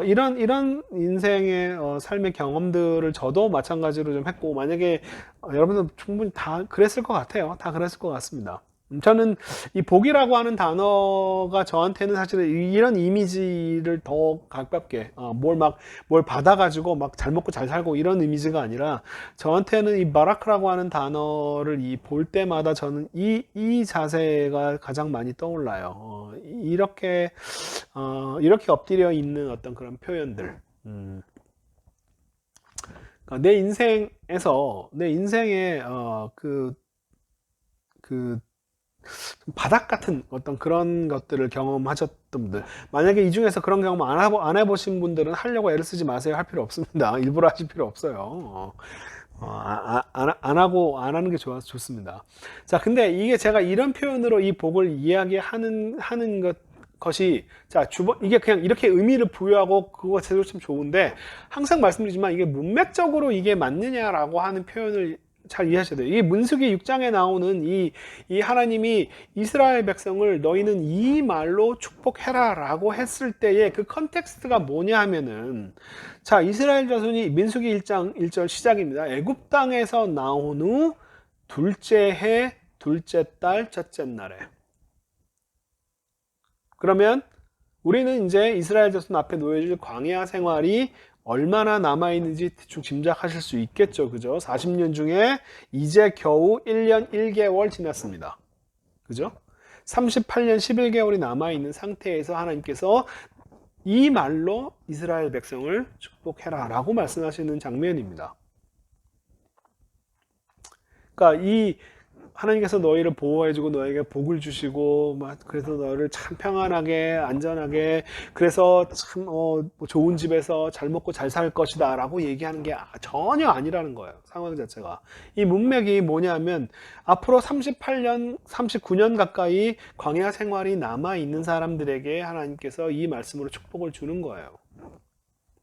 S1: 이런 인생의 삶의 경험들을 저도 마찬가지로 좀 했고, 만약에 여러분은 충분히 다 그랬을 것 같아요. 다 그랬을 것 같습니다. 저는 이 복이라고 하는 단어가 저한테는 사실은 이런 이미지를 더 가깝게 뭘 받아가지고 막 잘 먹고 잘 살고 이런 이미지가 아니라 저한테는 이 바라크라고 하는 단어를 볼 때마다 저는 이 자세가 가장 많이 떠올라요. 이렇게 엎드려 있는 어떤 그런 표현들. 그러니까 내 인생의 바닥 같은 어떤 그런 것들을 경험하셨던 분들, 만약에 이 중에서 그런 경험 안 해보신 분들은 하려고 애를 쓰지 마세요. 할 필요 없습니다. 일부러 하실 필요 없어요. 안 하는 게 좋습니다. 자, 근데 이게 제가 이런 표현으로 이 복을 이야기하는 것이, 자, 이게 그냥 이렇게 의미를 부여하고 그거 제대로 참 좋은데, 항상 말씀드리지만 이게 문맥적으로 이게 맞느냐라고 하는 표현을 잘 이해하셔야 돼요. 이 민수기 6장에 나오는 이 하나님이 이스라엘 백성을 너희는 이 말로 축복해라 라고 했을 때의 그 컨텍스트가 뭐냐 하면은, 자, 이스라엘 자손이 민수기 1장 1절 시작입니다. 애굽 땅에서 나온 후 둘째 해 둘째 달 첫째 날에. 그러면 우리는 이제 이스라엘 자손 앞에 놓여질 광야 생활이 얼마나 남아있는지 대충 짐작하실 수 있겠죠. 그죠? 40년 중에 이제 겨우 1년 1개월 지났습니다. 그죠? 38년 11개월이 남아있는 상태에서 하나님께서 이 말로 이스라엘 백성을 축복해라 라고 말씀하시는 장면입니다. 그러니까 하나님께서 너희를 보호해주고 너에게 복을 주시고 그래서 너를 참 평안하게 안전하게, 그래서 참 좋은 집에서 잘 먹고 잘 살 것이다 라고 얘기하는 게 전혀 아니라는 거예요. 상황 자체가. 이 문맥이 뭐냐면 앞으로 38년 39년 가까이 광야 생활이 남아있는 사람들에게 하나님께서 이 말씀으로 축복을 주는 거예요.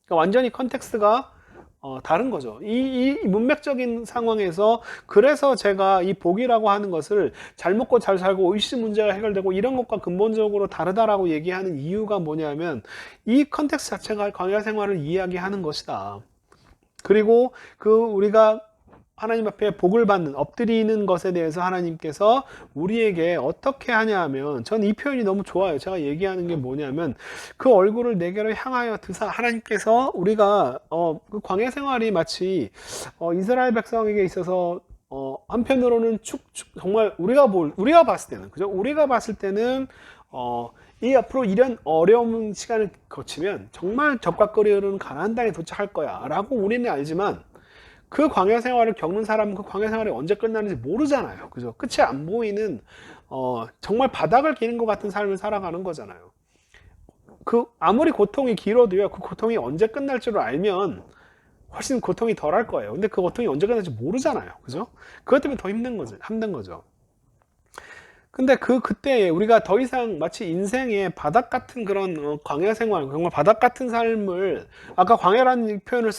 S1: 그러니까 완전히 컨텍스트가 다른 거죠. 이 문맥적인 상황에서, 그래서 제가 이 복이라고 하는 것을 잘 먹고 잘 살고 의식 문제가 해결되고 이런 것과 근본적으로 다르다라고 얘기하는 이유가 뭐냐면 이 컨텍스트 자체가 광야 생활을 이야기하는 것이다. 그리고 우리가 하나님 앞에 복을 받는, 엎드리는 것에 대해서 하나님께서 우리에게 어떻게 하냐 하면, 전 이 표현이 너무 좋아요. 제가 얘기하는 게 뭐냐면, 그 얼굴을 내게로 향하여 드사, 하나님께서 우리가 그 광야 생활이 마치 이스라엘 백성에게 있어서 한편으로는 정말 우리가 봤을 때는, 그죠? 우리가 봤을 때는 이 앞으로 이런 어려운 시간을 거치면 정말 적각거리는 가나안 땅에 도착할 거야 라고 우리는 알지만, 그 광야 생활을 겪는 사람은 그 광야 생활이 언제 끝나는지 모르잖아요. 그죠? 끝이 안 보이는 정말 바닥을 기는 것 같은 삶을 살아가는 거잖아요. 아무리 고통이 길어도요, 그 고통이 언제 끝날 줄 알면 훨씬 고통이 덜 할 거예요. 근데 그 고통이 언제 끝날지 모르잖아요. 그죠? 그것 때문에 더 힘든 거죠. 근데 그때 우리가 더 이상 마치 인생의 바닥 같은 그런 광야 생활, 정말 바닥 같은 삶을, 아까 광야라는 표현을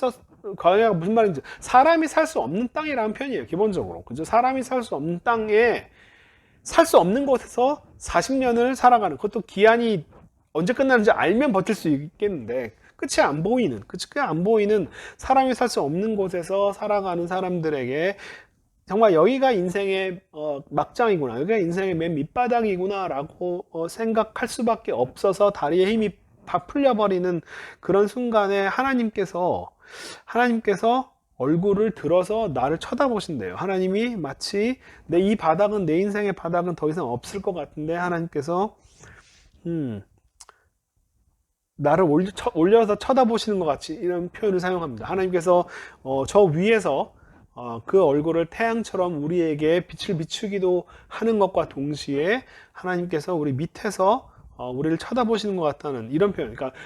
S1: 광야가 무슨 말인지, 사람이 살 수 없는 땅이라는 표현이에요, 기본적으로. 그죠? 사람이 살 수 없는 땅에, 살 수 없는 곳에서 40년을 살아가는, 그것도 기한이 언제 끝나는지 알면 버틸 수 있겠는데, 끝이 안 보이는 사람이 살 수 없는 곳에서 살아가는 사람들에게 정말 여기가 인생의 막장이구나, 여기가 인생의 맨 밑바닥이구나 라고 생각할 수밖에 없어서 다리에 힘이 다 풀려버리는 그런 순간에 하나님께서 얼굴을 들어서 나를 쳐다보신대요. 하나님이 마치 내 인생의 바닥은 더 이상 없을 것 같은데, 하나님께서 나를 올려서 쳐다보시는 것 같이, 이런 표현을 사용합니다. 하나님께서 저 위에서 그 얼굴을 태양처럼 우리에게 빛을 비추기도 하는 것과 동시에 하나님께서 우리 밑에서 우리를 쳐다보시는 것 같다는 이런 표현. 그러니까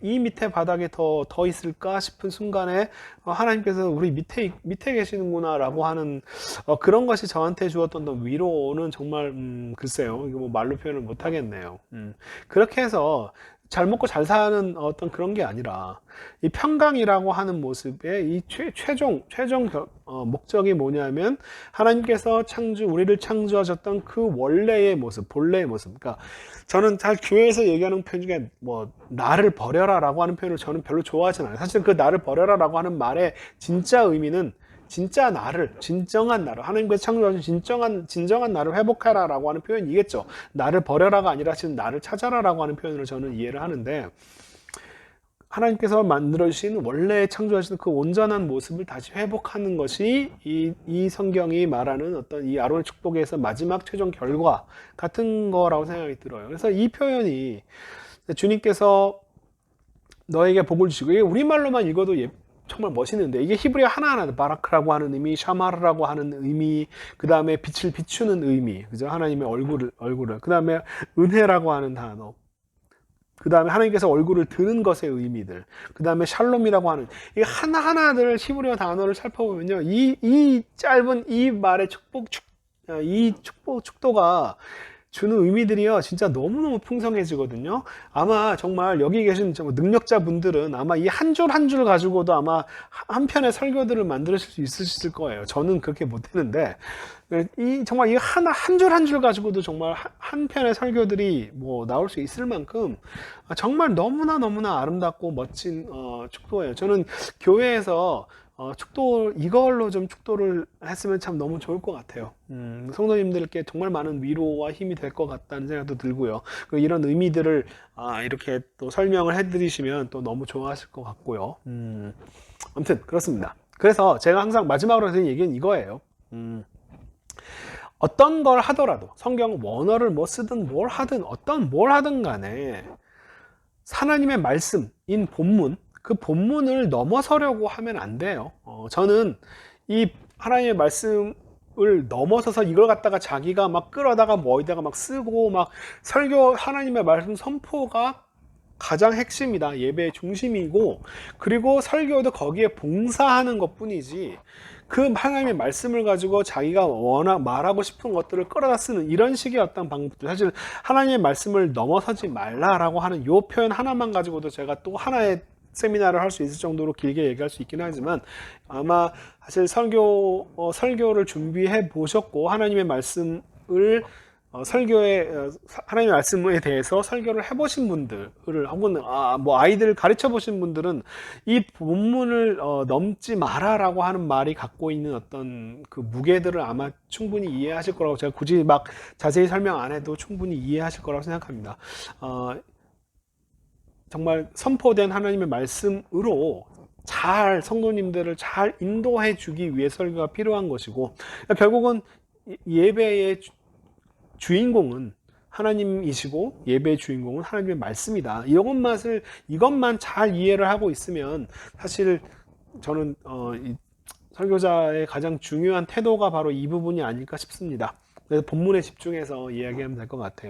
S1: 이 밑에 바닥에 더 있을까 싶은 순간에 하나님께서 우리 밑에 계시는구나 라고 하는 그런 것이 저한테 주었던 위로는 정말 글쎄요, 이거 뭐 말로 표현을 못 하겠네요. 그렇게 해서 잘 먹고 잘 사는 어떤 그런 게 아니라, 이 평강이라고 하는 모습의 이 최종 목적이 뭐냐면, 하나님께서 우리를 창조하셨던 그 원래의 모습, 본래의 모습. 그러니까 저는 잘 교회에서 얘기하는 표현 중에 뭐 나를 버려라라고 하는 표현을 저는 별로 좋아하지 않아요. 사실 그 나를 버려라라고 하는 말의 진짜 의미는 진짜 나를, 진정한 나를, 하나님께서 창조하신 진정한 나를 회복하라 라고 하는 표현이겠죠. 나를 버려라가 아니라 지금 나를 찾아라 라고 하는 표현으로 저는 이해를 하는데, 하나님께서 만들어주신 원래 창조하신 그 온전한 모습을 다시 회복하는 것이 이 성경이 말하는 어떤 이 아론의 축복에서 마지막 최종 결과 같은 거라고 생각이 들어요. 그래서 이 표현이 주님께서 너에게 복을 주시고, 이게 우리말로만 읽어도 정말 멋있는데, 이게 히브리어 하나하나, 바라크라고 하는 의미, 샤마르라고 하는 의미, 그 다음에 빛을 비추는 의미, 그죠? 하나님의 얼굴을, 그 다음에 은혜라고 하는 단어, 그 다음에 하나님께서 얼굴을 드는 것의 의미들, 그 다음에 샬롬이라고 하는, 이 하나하나들 히브리어 단어를 살펴보면요, 이 짧은 이 말의 축도가 주는 의미들이요, 진짜 너무너무 풍성해지거든요. 아마 정말 여기 계신 능력자분들은 아마 이 한 줄 한 줄 가지고도 아마 한 편의 설교들을 만드실 수 있으실 거예요. 저는 그렇게 못했는데, 정말 이 한 줄 한 줄 가지고도 정말 한 편의 설교들이 뭐 나올 수 있을 만큼 정말 너무나 아름답고 멋진 축도예요. 저는 교회에서 이걸로 좀 축도를 했으면 참 너무 좋을 것 같아요. 성도님들께 정말 많은 위로와 힘이 될 것 같다는 생각도 들고요. 이런 의미들을 이렇게 또 설명을 해드리시면 또 너무 좋아하실 것 같고요. 아무튼 그렇습니다. 그래서 제가 항상 마지막으로 드린 얘기는 이거예요. 어떤 걸 하더라도, 성경 원어를 뭐 쓰든 뭘 하든 간에 하나님의 말씀인 본문, 그 본문을 넘어서려고 하면 안 돼요. 저는 이 하나님의 말씀을 넘어서서 이걸 갖다가 자기가 막 끌어다가 어디다가 막 쓰고 막 하나님의 말씀 선포가 가장 핵심이다, 예배의 중심이고, 그리고 설교도 거기에 봉사하는 것 뿐이지, 그 하나님의 말씀을 가지고 자기가 워낙 말하고 싶은 것들을 끌어다 쓰는 이런 식의 어떤 방법들, 사실 하나님의 말씀을 넘어서지 말라라고 하는 요 표현 하나만 가지고도 제가 또 하나의 세미나를 할 수 있을 정도로 길게 얘기할 수 있긴 하지만, 아마 사실 설교를 준비해 보셨고 하나님의 말씀을 하나님의 말씀에 대해서 설교를 해보신 분들을, 혹은 뭐 아이들을 가르쳐 보신 분들은 이 본문을 넘지 마라라고 하는 말이 갖고 있는 어떤 그 무게들을 아마 충분히 이해하실 거라고, 제가 굳이 막 자세히 설명 안 해도 충분히 이해하실 거라고 생각합니다. 정말 선포된 하나님의 말씀으로 성도님들을 잘 인도해 주기 위해 설교가 필요한 것이고, 결국은 예배의 주인공은 하나님이시고 예배의 주인공은 하나님의 말씀이다. 이것만 잘 이해를 하고 있으면, 사실 저는 이 설교자의 가장 중요한 태도가 바로 이 부분이 아닐까 싶습니다. 그래서 본문에 집중해서 이야기하면 될 것 같아요.